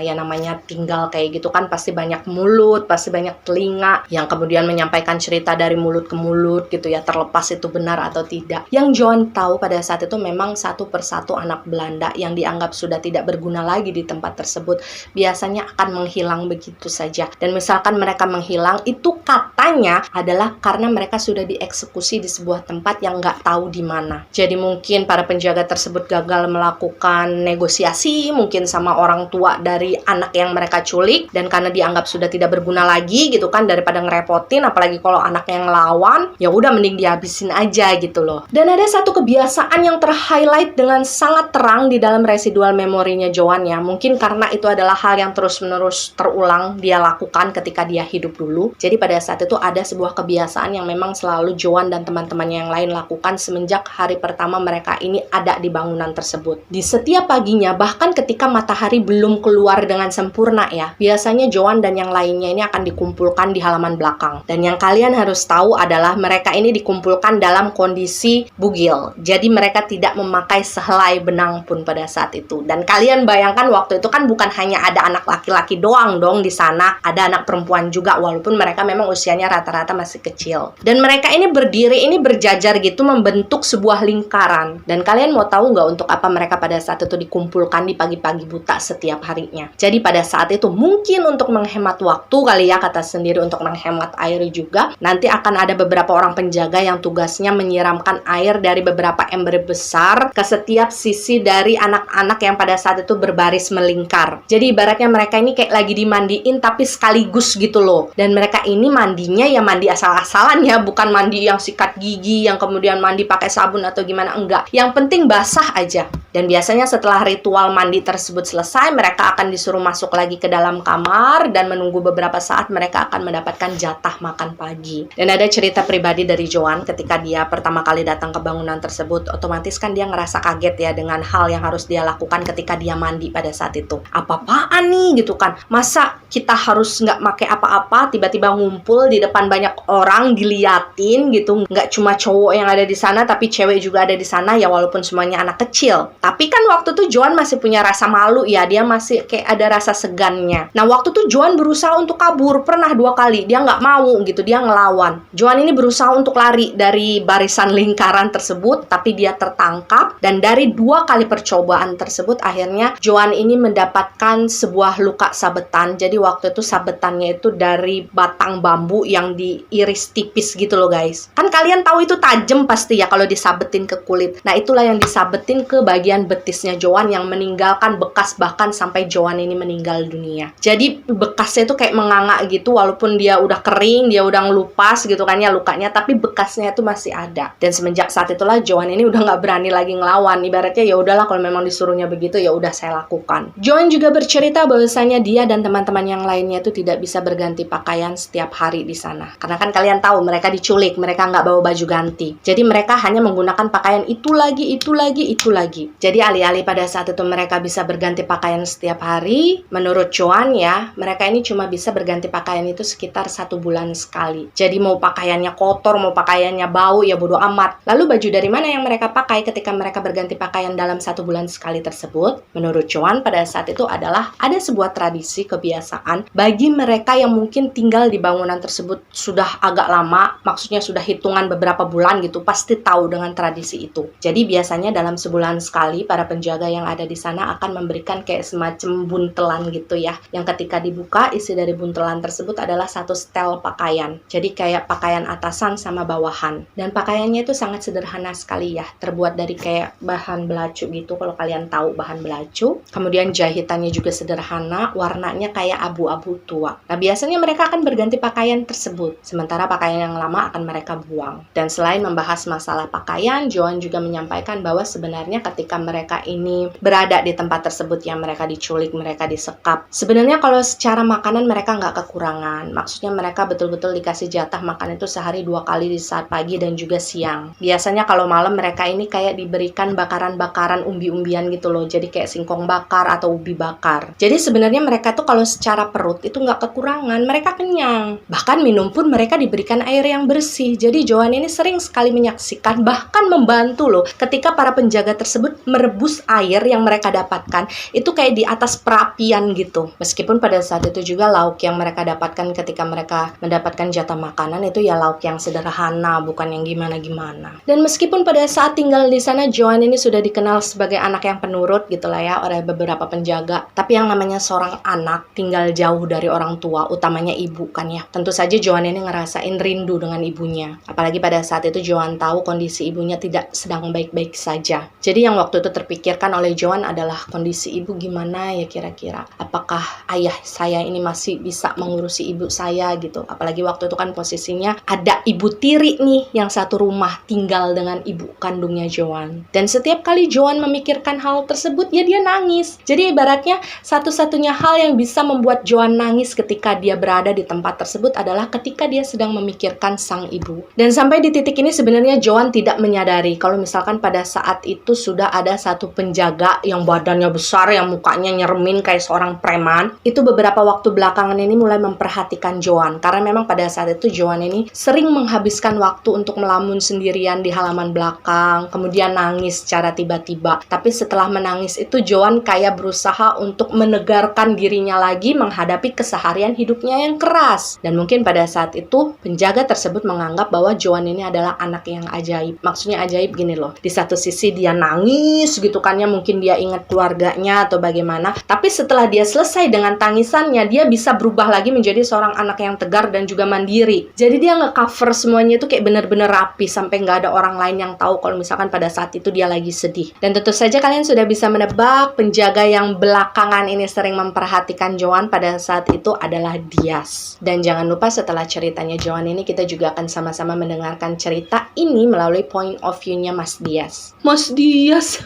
ya namanya tinggal kayak gitu kan pasti banyak mulut, pasti banyak telinga yang kemudian menyampaikan cerita dari mulut ke mulut gitu ya, terlepas itu benar atau tidak. Yang Joan tahu pada saat itu memang satu persatu anak Belanda yang dianggap sudah tidak berguna lagi di tempat tersebut biasanya akan menghilang begitu saja. Dan misalkan mereka menghilang, itu katanya adalah karena mereka sudah dieksekusi di sebuah tempat yang nggak tahu di mana. Jadi mungkin para penjaga tersebut gagal melakukan negosiasi mungkin sama orang tua dari anak yang mereka culik, dan karena dianggap sudah tidak berguna lagi gitu kan, daripada ngerepotin, apalagi kalau anaknya ngelawan, ya udah mending dihabisin aja gitu loh. Dan ada satu kebiasaan yang terhighlight dengan sangat terang di dalam residual memorinya Joan ya. Mungkin karena itu adalah hal yang terus-menerus terulang dia lakukan ketika dia hidup dulu. Jadi pada saat itu ada sebuah kebiasaan yang memang selalu Joan dan teman-temannya yang lain lakukan semenjak hari pertama mereka ini ada di bangunan tersebut. Di setiap paginya, bahkan ketika matahari belum keluar dengan sempurna ya, biasanya Joan dan yang lainnya ini akan dikumpulkan di halaman belakang. Dan yang kalian harus tahu adalah mereka ini dikumpulkan dalam kondisi bugil. Jadi mereka tidak memakai sehelai benang pun pada saat itu. Dan kalian bayangkan waktu itu kan bukan hanya ada anak laki-laki doang dong di sana, ada anak perempuan juga walaupun mereka memang usianya rata-rata masih kecil. Dan mereka ini berdiri ini berjajar gitu membentuk sebuah lingkaran. Dan kalian mau tahu nggak untuk apa mereka pada saat itu dikumpulkan di pagi-pagi buta setiap harinya? Jadi pada saat itu mungkin untuk menghemat waktu kali ya, kata sendiri untuk menghemat air juga, nanti akan ada beberapa orang penjaga yang tugasnya menyiramkan air dari beberapa ember besar ke setiap sisi dari anak-anak yang pada saat itu berbaris melingkar. Jadi ibaratnya mereka ini kayak lagi dimandiin tapi sekaligus gitu loh. Dan mereka ini mandinya ya mandi asal-asalan ya, bukan mandi yang sikat gigi yang kemudian mandi pakai sabun atau gimana, enggak. Yang penting basah aja. Dan biasanya setelah ritual mandi tersebut selesai, mereka akan disuruh masuk lagi ke dalam kamar dan menunggu beberapa saat mereka akan mendapatkan jatah makan pagi. Dan ada cerita pribadi dari Joan ketika dia pertama kali datang ke bangunan tersebut, otomatis kan dia ngerasa kaget ya dengan hal yang harus dia lakukan ketika dia mandi pada saat itu. Apa-apaan nih gitu kan? Masa kita harus nggak pakai apa-apa, tiba-tiba ngumpul di depan banyak orang diliatin gitu. Nggak cuma cowok yang ada di sana, tapi cewek juga ada di sana ya, walaupun semuanya anak kecil. Tapi kan waktu itu Joan masih punya rasa malu ya, dia masih kayak ada rasa segannya. Nah waktu itu Joan berusaha untuk kabur, pernah 2 kali, dia nggak mau gitu, dia ngelawan. Joan ini berusaha untuk lari dari barisan lingkaran tersebut, tapi dia tertangkap, dan dari 2 kali percobaan tersebut, akhirnya Joan ini mendapatkan sebuah luka sabetan. Jadi waktu itu sabetannya itu dari batang bambu yang diiris tipis gitu loh guys. Kan kalian tahu itu tajam pasti ya kalau disabetin ke kulit. Nah itulah yang disabetin ke bagian betisnya Joan yang meninggalkan bekas bahkan sampai Joan ini meninggal dunia. Jadi bekasnya itu kayak menganga gitu, walaupun dia udah kering, dia udah ngelupas gitu kan ya lukanya, tapi bekasnya itu masih ada. Dan semenjak saat itulah Joan ini udah nggak berani lagi ngelawan. Ibaratnya ya udahlah kalau memang disuruhnya begitu ya udah saya lakukan. Joan juga bercerita bahwasanya dia dan teman-teman yang lainnya itu tidak bisa berganti pakaian setiap hari di sana. Karena kan kalian tahu mereka diculik, mereka nggak bawa baju ganti. Jadi mereka hanya menggunakan pakaian itu lagi, itu lagi, itu lagi. Jadi alih-alih pada saat itu mereka bisa berganti pakaian setiap hari, menurut Joan ya, mereka ini cuma bisa berganti pakaian itu sekitar 1 bulan sekali. Jadi mau pakaiannya kotor, mau pakaiannya bau, ya bodo amat. Lalu baju dari mana yang mereka pakai ketika mereka berganti pakaian dalam 1 bulan sekali tersebut? Menurut Joan pada saat itu adalah ada sebuah tradisi kebiasaan bagi mereka yang mungkin tinggal di bangunan tersebut sudah agak lama, maksudnya sudah hitungan beberapa bulan gitu, pasti tahu dengan tradisi itu. Jadi biasanya dalam sebulan sekali para penjaga yang ada di sana akan memberikan kayak semacam buntelan gitu ya, yang ketika dibuka isi dari buntelan tersebut adalah 1 setel pakaian. Jadi kayak pakaian atasan sama bawahan. Dan pakaiannya itu sangat sederhana sekali ya, terbuat dari kayak bahan belacu gitu kalau kalian tahu bahan belacu. Kemudian jahitannya juga sederhana sederhana, warnanya kayak abu-abu tua. Nah, biasanya mereka akan berganti pakaian tersebut, sementara pakaian yang lama akan mereka buang. Dan selain membahas masalah pakaian, Joan juga menyampaikan bahwa sebenarnya ketika mereka ini berada di tempat tersebut yang mereka diculik, mereka disekap, sebenarnya kalau secara makanan mereka nggak kekurangan. Maksudnya mereka betul-betul dikasih jatah makan itu sehari 2 kali, di saat pagi dan juga siang. Biasanya kalau malam mereka ini kayak diberikan bakaran-bakaran umbi-umbian gitu loh, jadi kayak singkong bakar atau ubi bakar. Jadi sebenarnya mereka tuh kalau secara perut itu nggak kekurangan, mereka kenyang. Bahkan minum pun mereka diberikan air yang bersih. Jadi Joan ini sering sekali menyaksikan, bahkan membantu loh, ketika para penjaga tersebut merebus air yang mereka dapatkan, itu kayak di atas perapian gitu. Meskipun pada saat itu juga lauk yang mereka dapatkan ketika mereka mendapatkan jatah makanan itu ya lauk yang sederhana, bukan yang gimana-gimana. Dan meskipun pada saat tinggal di sana Joan ini sudah dikenal sebagai anak yang penurut gitulah ya oleh beberapa penjaga, tapi yang namanya seorang anak tinggal jauh dari orang tua, utamanya ibu kan ya. Tentu saja Joan ini ngerasain rindu dengan ibunya. Apalagi pada saat itu Joan tahu kondisi ibunya tidak sedang baik-baik saja. Jadi yang waktu itu terpikirkan oleh Joan adalah kondisi ibu gimana ya kira-kira. Apakah ayah saya ini masih bisa mengurusi ibu saya gitu. Apalagi waktu itu kan posisinya ada ibu tiri nih yang satu rumah tinggal dengan ibu kandungnya Joan. Dan setiap kali Joan memikirkan hal tersebut ya dia nangis. Jadi ibaratnya satu-satunya hal yang bisa membuat Joan nangis ketika dia berada di tempat tersebut adalah ketika dia sedang memikirkan sang ibu. Dan sampai di titik ini sebenarnya Joan tidak menyadari kalau misalkan pada saat itu sudah ada satu penjaga yang badannya besar, yang mukanya nyeremin kayak seorang preman. Itu beberapa waktu belakangan ini mulai memperhatikan Joan. Karena memang pada saat itu Joan ini sering menghabiskan waktu untuk melamun sendirian di halaman belakang, kemudian nangis secara tiba-tiba. Tapi setelah menangis itu Joan kayak berusaha untuk menegarkan dirinya lagi menghadapi keseharian hidupnya yang keras. Dan mungkin pada saat itu penjaga tersebut menganggap bahwa Joan ini adalah anak yang ajaib. Maksudnya ajaib gini loh, di satu sisi dia nangis gitu kan ya, mungkin dia ingat keluarganya atau bagaimana, tapi setelah dia selesai dengan tangisannya, dia bisa berubah lagi menjadi seorang anak yang tegar dan juga mandiri. Jadi dia nge-cover semuanya itu kayak bener-bener rapi sampai nggak ada orang lain yang tahu kalau misalkan pada saat itu dia lagi sedih. Dan tentu saja kalian sudah bisa menebak penjaga yang belakangan ini sering memperhatikan Joan pada saat itu adalah Diaz. Dan jangan lupa setelah ceritanya Joan ini kita juga akan sama-sama mendengarkan cerita ini melalui point of view-nya Mas Diaz. Mas Diaz.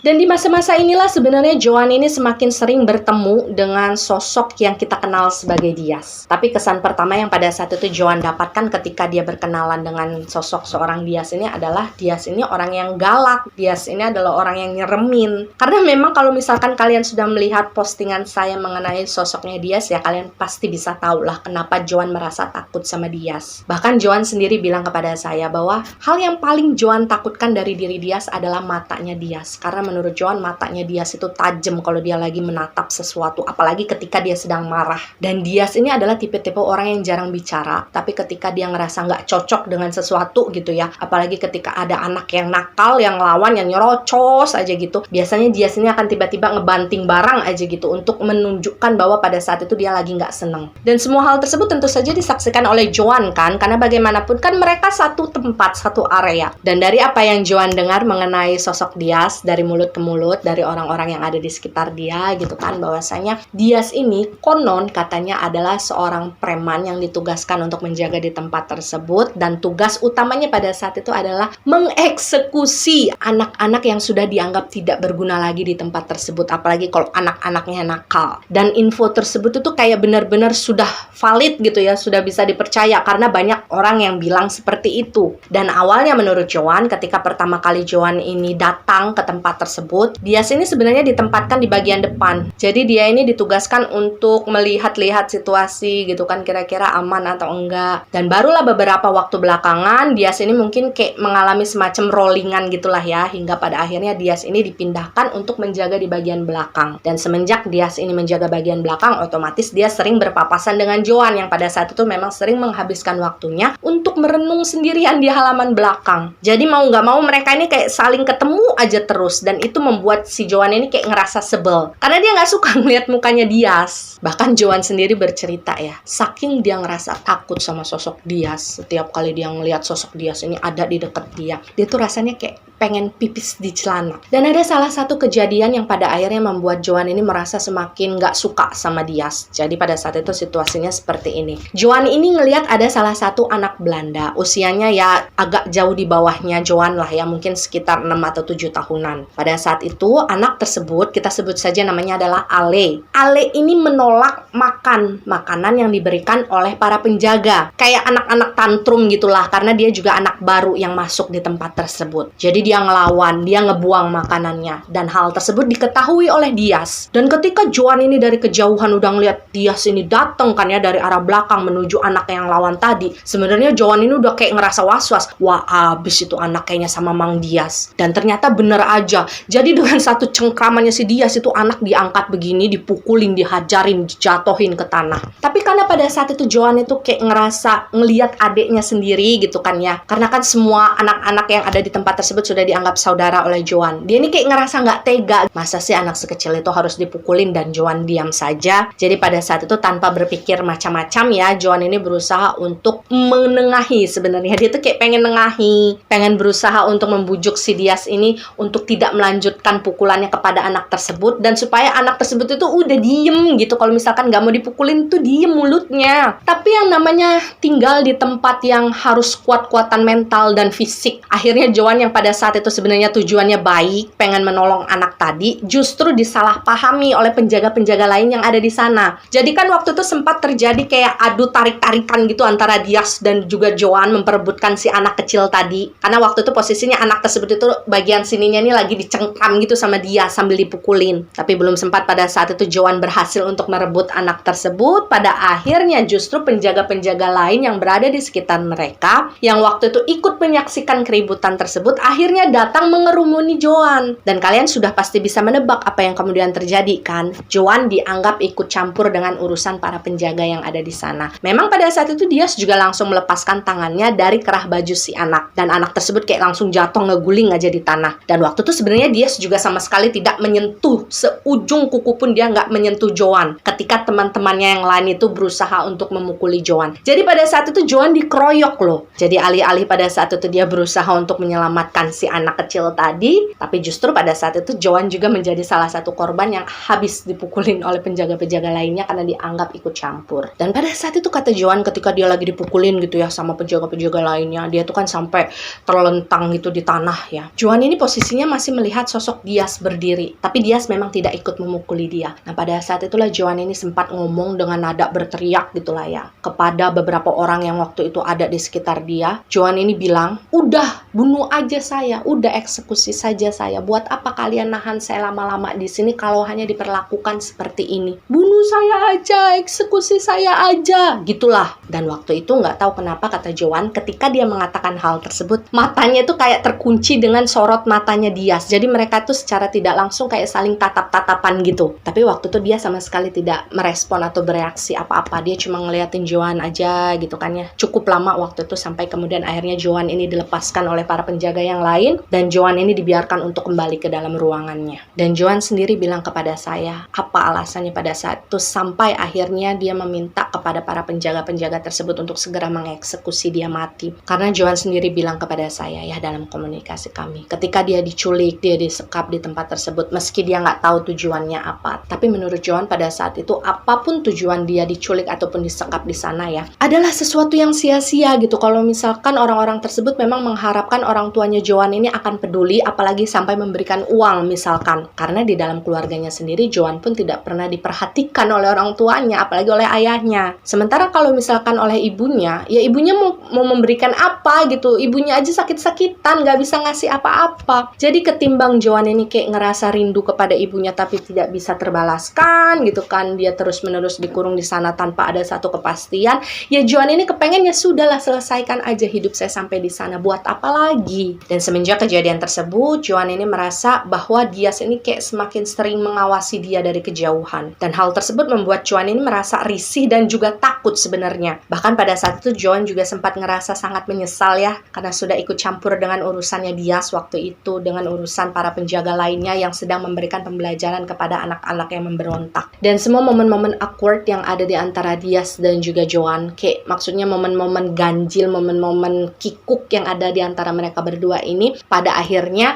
Dan di masa-masa inilah sebenarnya Joan ini semakin sering bertemu dengan sosok yang kita kenal sebagai Diaz. Tapi kesan pertama yang pada saat itu Joan dapatkan ketika dia berkenalan dengan sosok seorang Diaz ini adalah Diaz ini orang yang galak. Diaz ini adalah orang yang nyeremin. Karena memang kalau misalkan kalian sudah melihat postingan saya mengenai sosoknya Diaz ya, kalian pasti bisa tahu lah kenapa Joan merasa takut sama Diaz. Bahkan Joan sendiri bilang kepada saya bahwa hal yang paling Joan takutkan dari diri Diaz adalah matanya Diaz. Karena menurut Joan matanya Diaz itu tajam kalau dia lagi menatap sesuatu, apalagi ketika dia sedang marah. Dan Diaz ini adalah tipe-tipe orang yang jarang bicara, tapi ketika dia ngerasa nggak cocok dengan sesuatu gitu ya, apalagi ketika ada anak yang nakal, yang lawan, yang nyerocos aja gitu, biasanya Diaz ini akan tiba-tiba ngebanting barang aja gitu untuk menunjukkan bahwa pada saat itu dia lagi nggak seneng. Dan semua hal tersebut tentu saja disaksikan oleh Joan kan, karena bagaimanapun kan mereka satu tempat, satu area. Dan dari apa yang Joan dengar mengenai sosok Diaz dari mulut ke mulut dari orang-orang yang ada di sekitar dia gitu kan, bahwasanya Diaz ini konon katanya adalah seorang preman yang ditugaskan untuk menjaga di tempat tersebut, dan tugas utamanya pada saat itu adalah mengeksekusi anak-anak yang sudah dianggap tidak berguna lagi di tempat tersebut, apalagi kalau anak-anaknya nakal. Dan info tersebut itu kayak benar-benar sudah valid gitu ya, sudah bisa dipercaya karena banyak orang yang bilang seperti itu. Dan awalnya menurut Joan, ketika pertama kali Joan ini datang ke tempat tersebut, Diaz ini sebenarnya ditempatkan di bagian depan. Jadi dia ini ditugaskan untuk melihat-lihat situasi gitu kan, kira-kira aman atau enggak. Dan barulah beberapa waktu belakangan Diaz ini mungkin kayak mengalami semacam rollingan gitulah ya, hingga pada akhirnya Diaz ini dipindahkan untuk menjaga di bagian belakang. Dan semenjak Diaz ini menjaga bagian belakang, otomatis dia sering berpapasan dengan Joan yang pada saat itu memang sering menghabiskan waktunya untuk merenung sendirian di halaman belakang. Jadi mau nggak mau mereka ini kayak saling ketemu aja terus. Dan itu membuat si Joan ini kayak ngerasa sebel. Karena dia nggak suka ngeliat mukanya Dias. Bahkan Joan sendiri bercerita ya, saking dia ngerasa takut sama sosok Dias, setiap kali dia ngeliat sosok Dias ini ada di dekat dia tuh rasanya kayak pengen pipis di celana. Dan ada salah satu kejadian yang pada akhirnya membuat Joan ini merasa semakin nggak suka sama Dias. Jadi pada saat itu situasinya seperti ini. Joan ini ngelihat ada salah satu anak Belanda, usianya ya agak jauh di bawahnya Joan lah ya, mungkin sekitar 6 atau 7 tahunan. Pada saat itu anak tersebut, kita sebut saja namanya adalah Ale. Ale ini menolak makan makanan yang diberikan oleh para penjaga. Kayak anak-anak tantrum gitulah, karena dia juga anak baru yang masuk di tempat tersebut. Jadi dia ngelawan, dia ngebuang makanannya, dan hal tersebut diketahui oleh Dias. Dan ketika Joan ini dari kejauhan udah ngeliat Dias ini datang kan ya dari arah belakang menuju anak yang lawan tadi, sebenarnya Joan ini udah kayak ngerasa was-was. Wah, abis itu anak kayaknya sama Mang Dias. Dan ternyata bener aja. Jadi dengan satu cengkramannya si Dias itu anak diangkat begini, dipukulin, dihajarin, dijatuhin ke tanah. Tapi karena pada saat itu Joan itu kayak ngerasa ngeliat adiknya sendiri gitu kan ya, karena kan semua anak-anak yang ada di tempat tersebut sudah dianggap saudara oleh Joan. Dia ini kayak ngerasa nggak tega. Masa sih anak sekecil itu harus dipukulin, dan Joan diam saja. Jadi pada saat itu tanpa berpikir macam-macam ya, Joan ini berusaha untuk menengahi sebenarnya. Dia tuh kayak pengen nengahi, pengen berusaha untuk membujuk si Dias ini untuk tidak melanjutkan pukulannya kepada anak tersebut, dan supaya anak tersebut itu udah diem gitu. Kalau misalkan nggak mau dipukulin tuh diem mulutnya. Tapi yang namanya tinggal di tempat yang harus kuat-kuatan mental dan fisik, akhirnya Joan yang pada saat itu sebenarnya tujuannya baik, pengen menolong anak tadi, justru disalahpahami oleh penjaga-penjaga lain yang ada di sana. Jadi kan waktu itu sempat terjadi kayak adu tarik-tarikan gitu antara Dias dan juga Joan memperebutkan si anak kecil tadi. Karena waktu itu posisinya anak tersebut itu bagian sininya ini lagi dicengkram gitu sama Dias sambil dipukulin. Tapi belum sempat pada saat itu Joan berhasil untuk merebut anak tersebut. Pada akhirnya justru penjaga-penjaga lain yang berada di sekitar mereka, yang waktu itu ikut menyaksikan keributan tersebut, akhirnya datang mengerumuni Joan. Dan kalian sudah pasti bisa menebak apa yang kemudian terjadi kan? Joan dianggap ikut campur dengan urusan para penjaga yang ada di sana. Memang pada saat itu Dias juga langsung melepaskan tangannya dari kerah baju si anak, dan anak tersebut kayak langsung jatuh ngeguling aja di tanah. Dan waktu itu sebenarnya Dias juga sama sekali tidak menyentuh, seujung kuku pun dia nggak menyentuh Joan ketika teman-temannya yang lain itu berusaha untuk memukuli Joan. Jadi pada saat itu Joan dikeroyok loh. Jadi alih-alih pada saat itu dia berusaha untuk menyelamatkan si anak kecil tadi, tapi justru pada saat itu Joan juga menjadi salah satu korban yang habis dipukulin oleh penjaga-penjaga lainnya karena dianggap ikut campur. Dan pada saat itu kata Joan, ketika dia lagi dipukulin gitu ya sama penjaga-penjaga lainnya, dia tuh kan sampai terlentang gitu di tanah ya. Joan ini posisinya masih melihat sosok Dias berdiri, tapi Dias memang tidak ikut memukuli dia. Nah pada saat itulah Joan ini sempat ngomong dengan nada berteriak gitulah ya kepada beberapa orang yang waktu itu ada di sekitar dia. Joan ini bilang, udah bunuh aja saya, udah eksekusi saja saya. Buat apa kalian nahan saya lama-lama di sini kalau hanya diperlakukan seperti ini? Bunuh saya aja, eksekusi saya aja, gitulah. Dan waktu itu nggak tahu kenapa kata Joan, ketika dia mengatakan hal tersebut, matanya itu kayak terkunci dengan sorot matanya Dias. Jadi mereka tuh secara tidak langsung kayak saling tatap-tatapan gitu. Tapi waktu itu dia sama sekali tidak merespon atau bereaksi apa-apa. Dia cuma ngeliatin Joan aja gitu kan ya. Cukup lama waktu itu sampai kemudian akhirnya Joan ini dilepaskan oleh para penjaga yang lain, dan Joan ini dibiarkan untuk kembali ke dalam ruangannya. Dan Joan sendiri bilang kepada saya apa alasannya pada saat itu sampai akhirnya dia meminta kepada para penjaga-penjaga tersebut untuk segera mengeksekusi dia mati. Karena Joan sendiri bilang kepada saya ya dalam komunikasi kami, ketika dia diculik, dia disekap di tempat tersebut, meski dia nggak tahu tujuannya apa, tapi menurut Joan pada saat itu apapun tujuan dia diculik ataupun disekap di sana ya, adalah sesuatu yang sia-sia gitu. Kalau misalkan orang-orang tersebut memang mengharapkan orang tuanya Joan ini akan peduli, apalagi sampai memberikan uang misalkan. Karena di dalam keluarganya sendiri Joan pun tidak pernah diperhatikan oleh orang tuanya, apalagi oleh ayahnya. Sementara kalau misalkan oleh ibunya, ya ibunya mau memberikan apa gitu, ibunya aja sakit-sakitan, nggak bisa ngasih apa-apa. Jadi ketimbang Joan ini kayak ngerasa rindu kepada ibunya tapi tidak bisa terbalaskan gitu kan, dia terus-menerus dikurung di sana tanpa ada satu kepastian, ya Joan ini kepengen ya sudahlah, selesaikan aja hidup saya sampai di sana, buat apa lagi. Dan semenjak kejadian tersebut, Joan ini merasa bahwa Dias ini kayak semakin sering mengawasi dia dari kejauhan. Dan hal tersebut membuat Joan ini merasa risih dan juga takut sebenarnya. Bahkan pada saat itu Joan juga sempat ngerasa sangat menyesal ya, karena sudah ikut campur dengan urusannya Dias waktu itu, dengan urusan urusan para penjaga lainnya yang sedang memberikan pembelajaran kepada anak-anak yang memberontak. Dan semua momen-momen awkward yang ada di antara Diaz dan juga Joan, kayak maksudnya momen-momen ganjil, momen-momen kikuk yang ada di antara mereka berdua ini, pada akhirnya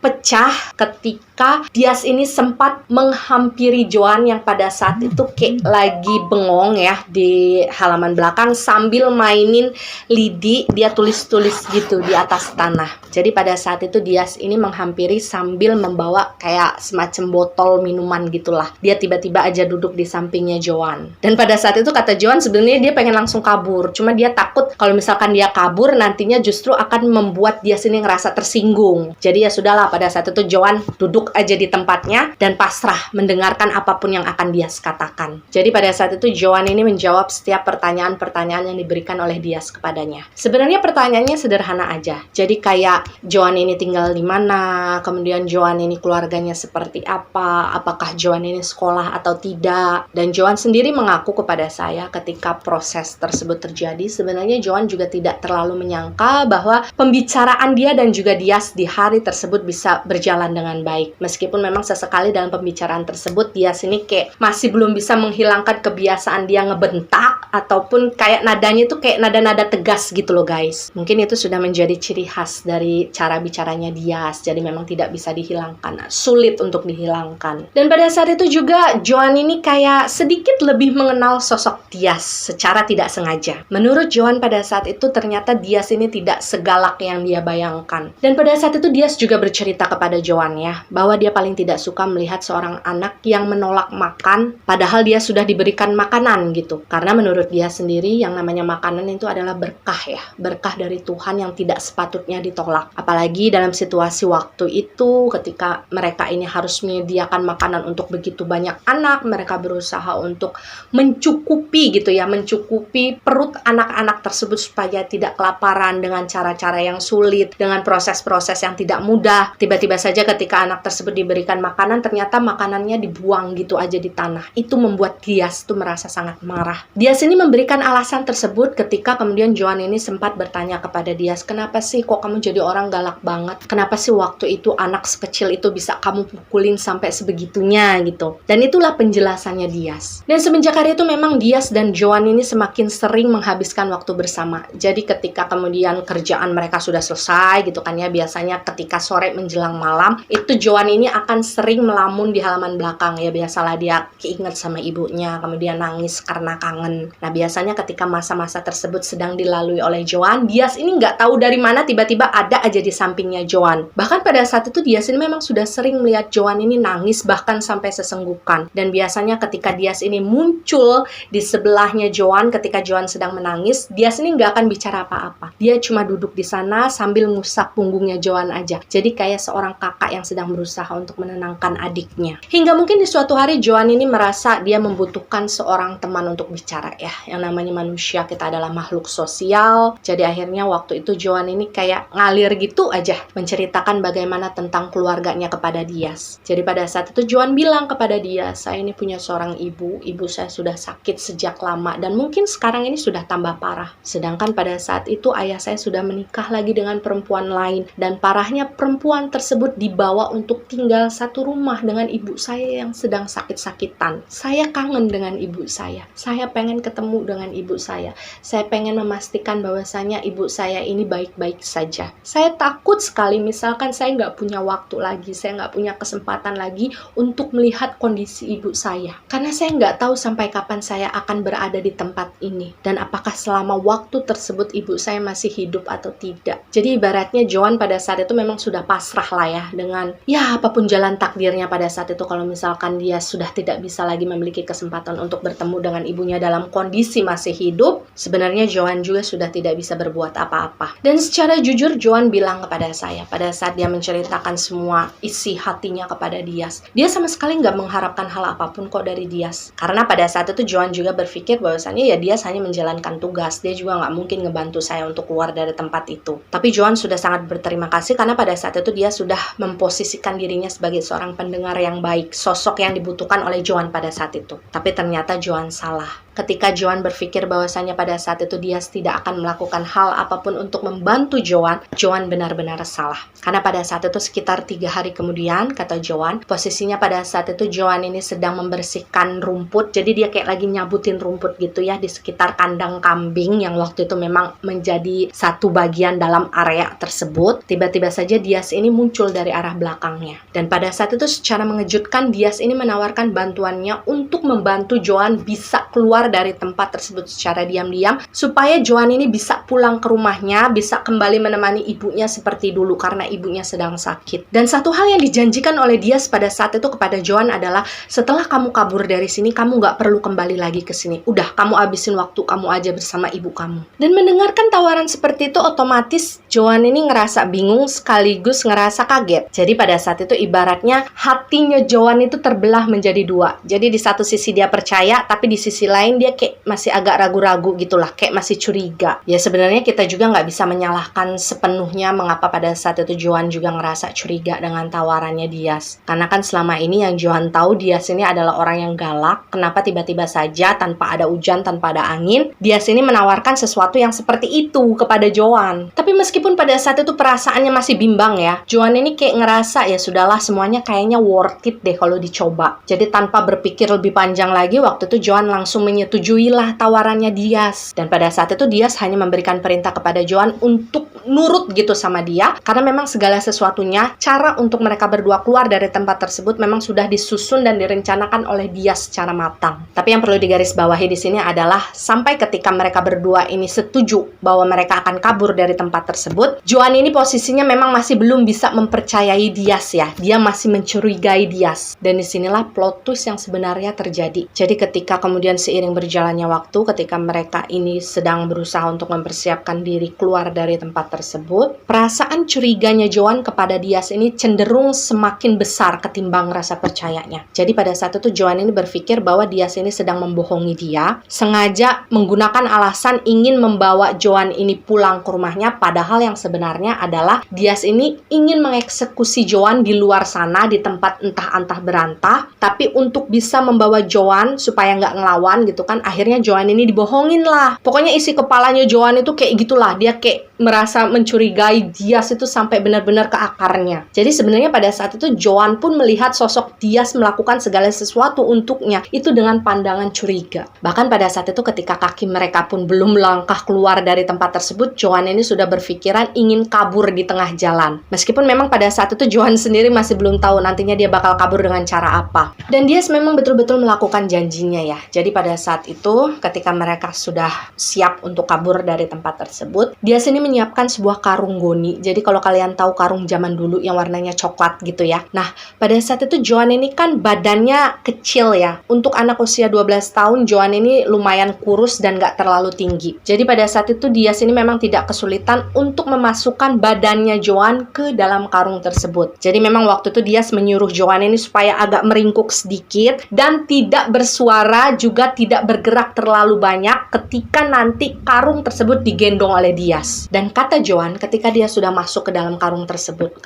pecah ketika Diaz ini sempat menghampiri Joan yang pada saat itu kayak lagi bengong ya di halaman belakang sambil mainin lidi, dia tulis-tulis gitu di atas tanah. Jadi pada saat itu Diaz ini menghampiri sambil membawa kayak semacam botol minuman gitulah. Dia tiba-tiba aja duduk di sampingnya Joan. Dan pada saat itu kata Joan sebenarnya dia pengen langsung kabur, cuma dia takut kalau misalkan dia kabur nantinya justru akan membuat Diaz ini ngerasa tersinggung. Jadi ya sudahlah, pada saat itu Joan duduk aja di tempatnya dan pasrah mendengarkan apapun yang akan Diaz katakan. Jadi pada saat itu Joan ini menjawab setiap pertanyaan-pertanyaan yang diberikan oleh Diaz kepadanya. Sebenarnya pertanyaannya sederhana aja. Jadi kayak Joan ini tinggal di mana, kemudian Joan ini keluarganya seperti apa, apakah Joan ini sekolah atau tidak. Dan Joan sendiri mengaku kepada saya ketika proses tersebut terjadi, sebenarnya Joan juga tidak terlalu menyangka bahwa pembicaraan dia dan juga Diaz di hari tersebut bisa berjalan dengan baik. Meskipun memang sesekali dalam pembicaraan tersebut Diaz ini kayak masih belum bisa menghilangkan kebiasaan dia ngebentak ataupun kayak nadanya itu kayak nada-nada tegas gitu loh guys. Mungkin itu sudah menjadi ciri khas dari cara bicaranya Diaz. Jadi memang tidak bisa dihilangkan, sulit untuk dihilangkan. Dan pada saat itu juga Joan ini kayak sedikit lebih mengenal sosok Diaz secara tidak sengaja. Menurut Joan pada saat itu ternyata Diaz ini tidak segalak yang dia bayangkan. Dan pada saat itu Diaz juga bercerita kepada Joan ya, bahwa dia paling tidak suka melihat seorang anak yang menolak makan padahal dia sudah diberikan makanan gitu. Karena menurut dia sendiri yang namanya makanan itu adalah berkah ya, berkah dari Tuhan yang tidak sepatutnya ditolak. Apalagi dalam situasi waktu itu ketika mereka ini harus menyediakan makanan untuk begitu banyak anak, mereka berusaha untuk mencukupi gitu ya, mencukupi perut anak-anak tersebut supaya tidak kelaparan dengan cara-cara yang sulit, dengan proses-proses yang tidak mudah. Tiba-tiba saja ketika anak tersebut diberikan makanan, ternyata makanannya dibuang gitu aja di tanah. Itu membuat Diaz tuh merasa sangat marah. Diaz ini memberikan alasan tersebut ketika kemudian Joan ini sempat bertanya kepada Diaz, kenapa sih kok kamu jadi orang galak banget? Kenapa sih waktu itu anak sekecil itu bisa kamu pukulin sampai sebegitunya gitu? Dan itulah penjelasannya Diaz. Dan semenjak hari itu memang Diaz dan Joan ini semakin sering menghabiskan waktu bersama. Jadi ketika kemudian kerjaan mereka sudah selesai gitu kan ya, biasanya ketika sore menjelang malam, itu Joan ini akan sering melamun di halaman belakang ya. Biasalah dia keinget sama ibunya, kemudian nangis karena kangen. Nah biasanya ketika masa-masa tersebut sedang dilalui oleh Joan, Diaz ini nggak tahu dari mana tiba-tiba ada aja di sampingnya Joan. Bahkan pada saat itu Diaz ini memang sudah sering melihat Joan ini nangis bahkan sampai sesenggukan. Dan biasanya ketika Diaz ini muncul di sebelahnya Joan ketika Joan sedang menangis, Diaz ini nggak akan bicara apa-apa. Dia cuma duduk di sana sambil ngusap punggungnya Joan aja. Jadi kayak seorang kakak yang sedang berusaha untuk menenangkan adiknya. Hingga mungkin di suatu hari Joan ini merasa dia membutuhkan seorang teman untuk bicara ya. Yang namanya manusia, kita adalah makhluk sosial. Jadi akhirnya waktu itu Joan ini kayak ngalir gitu aja menceritakan bagaimana tentang keluarganya kepada Diaz. Jadi pada saat itu Joan bilang kepada Diaz, saya ini punya seorang ibu saya sudah sakit sejak lama dan mungkin sekarang ini sudah tambah parah. Sedangkan pada saat itu ayah saya sudah menikah lagi dengan perempuan lain dan parahnya perempuan tersebut dibawa untuk tinggal satu rumah dengan ibu saya yang sedang sakit-sakitan. Saya kangen dengan ibu saya. Saya pengen ketemu dengan ibu saya. Saya pengen memastikan bahwasanya ibu saya ini baik-baik saja. Saya takut sekali misalkan saya nggak punya waktu lagi, saya nggak punya kesempatan lagi untuk melihat kondisi ibu saya. Karena saya nggak tahu sampai kapan saya akan berada di tempat ini. Dan apakah selama waktu tersebut ibu saya masih hidup atau tidak. Jadi ibaratnya Joan pada saat itu memang sudah pasrah lah ya dengan ya apapun jalan takdirnya pada saat itu. Kalau misalkan dia sudah tidak bisa lagi memiliki kesempatan untuk bertemu dengan ibunya dalam kondisi masih hidup, sebenarnya Joan juga sudah tidak bisa berbuat apa-apa. Dan secara jujur Joan bilang kepada saya pada saat dia menceritakan semua isi hatinya kepada Diaz, dia sama sekali nggak mengharapkan hal apapun kok dari Diaz. Karena pada saat itu Joan juga berpikir bahwasannya ya Diaz hanya menjalankan tugas, dia juga nggak mungkin ngebantu saya untuk keluar dari tempat itu. Tapi Joan sudah sangat berterima kasih karena pada saat itu dia sudah memposisikan dirinya sebagai seorang pendengar yang baik, sosok yang dibutuhkan oleh Joan pada saat itu. Tapi ternyata Joan salah. ketika Joan berpikir bahwasanya pada saat itu Diaz tidak akan melakukan hal apapun untuk membantu Joan benar-benar salah. Karena pada saat itu sekitar 3 hari kemudian, kata Joan, posisinya pada saat itu Joan ini sedang membersihkan rumput. Jadi dia kayak lagi nyabutin rumput gitu ya di sekitar kandang kambing yang waktu itu memang menjadi satu bagian dalam area tersebut. Tiba-tiba saja Diaz ini muncul dari arah belakangnya. Dan pada saat itu secara mengejutkan Diaz ini menawarkan bantuannya untuk membantu Joan bisa keluar dari tempat tersebut secara diam-diam supaya Joan ini bisa pulang ke rumahnya, bisa kembali menemani ibunya seperti dulu karena ibunya sedang sakit. Dan satu hal yang dijanjikan oleh Diaz pada saat itu kepada Joan adalah setelah kamu kabur dari sini, kamu nggak perlu kembali lagi ke sini. Udah, kamu habisin waktu kamu aja bersama ibu kamu. Dan mendengarkan tawaran seperti itu, otomatis Joan ini ngerasa bingung sekaligus ngerasa kaget. Jadi pada saat itu ibaratnya hatinya Joan itu terbelah menjadi dua. Jadi di satu sisi dia percaya, tapi di sisi lain dia kayak masih agak ragu-ragu gitulah, kayak masih curiga. Ya sebenarnya kita juga nggak bisa menyalahkan sepenuhnya mengapa pada saat itu Joan juga ngerasa curiga dengan tawarannya Diaz. Karena kan selama ini yang Joan tahu Diaz ini adalah orang yang galak. Kenapa tiba-tiba saja tanpa ada hujan, tanpa ada angin, Diaz ini menawarkan sesuatu yang seperti itu kepada Joan. Tapi meskipun pada saat itu perasaannya masih bimbang ya, Joan ini kayak ngerasa ya sudahlah semuanya kayaknya worth it deh kalau dicoba. Jadi tanpa berpikir lebih panjang lagi, waktu itu Joan langsung menyetujuilah tawarannya Diaz. Dan pada saat itu Diaz hanya memberikan perintah kepada Joan untuk nurut gitu sama dia, karena memang segala sesuatunya, cara untuk mereka berdua keluar dari tempat tersebut memang sudah disusun dan direncanakan oleh Diaz secara matang. Tapi yang perlu digarisbawahi di sini adalah sampai ketika mereka berdua ini setuju bahwa mereka akan kabur dari tempat tersebut, Joan ini posisinya memang masih belum bisa mempercayai Diaz ya. Dia masih mencurigai Diaz. Dan disinilah plot twist yang sebenarnya terjadi. Jadi ketika kemudian seiring berjalannya waktu, ketika mereka ini sedang berusaha untuk mempersiapkan diri keluar dari tempat tersebut, perasaan curiganya Joan kepada Diaz ini cenderung semakin besar ketimbang rasa percayanya. Jadi pada saat itu Joan ini berpikir bahwa Diaz ini sedang membohongi dia, sengaja menggunakan alasan ingin membawa Joan ini pulang ke rumahnya, padahal yang sebenarnya adalah Diaz ini ingin mengeksekusi Joan di luar sana, di tempat entah-antah berantah, tapi untuk bisa membawa Joan supaya nggak ngelawan gitu kan, akhirnya Joan ini dibohongin lah. Pokoknya isi kepalanya Joan itu kayak gitulah, dia kayak merasa mencurigai Diaz itu sampai benar-benar ke akarnya. Jadi sebenarnya pada saat itu Joan pun melihat sosok Diaz melakukan segala sesuatu untuknya itu dengan pandangan curiga. Bahkan pada saat itu ketika kaki mereka pun belum melangkah keluar dari tempat tersebut, Joan ini sudah berpikiran ingin kabur di tengah jalan. Meskipun memang pada saat itu Joan sendiri masih belum tahu nantinya dia bakal kabur dengan cara apa. Dan Diaz memang betul-betul melakukan janjinya ya. Jadi pada saat itu ketika mereka sudah siap untuk kabur dari tempat tersebut, Diaz ini menyiapkan sebuah karung goni. Jadi kalau kalian tahu karung zaman dulu yang warnanya coklat gitu ya. Nah, pada saat itu Joan ini kan badannya kecil ya. Untuk anak usia 12 tahun, Joan ini lumayan kurus dan gak terlalu tinggi. Jadi pada saat itu Diaz ini memang tidak kesulitan untuk memasukkan badannya Joan ke dalam karung tersebut. Jadi memang waktu itu Diaz menyuruh Joan ini supaya agak meringkuk sedikit dan tidak bersuara, juga tidak bergerak terlalu banyak ketika nanti karung tersebut digendong oleh Diaz. Dan kata Joan, ketika dia sudah masuk ke dalam karung tersebut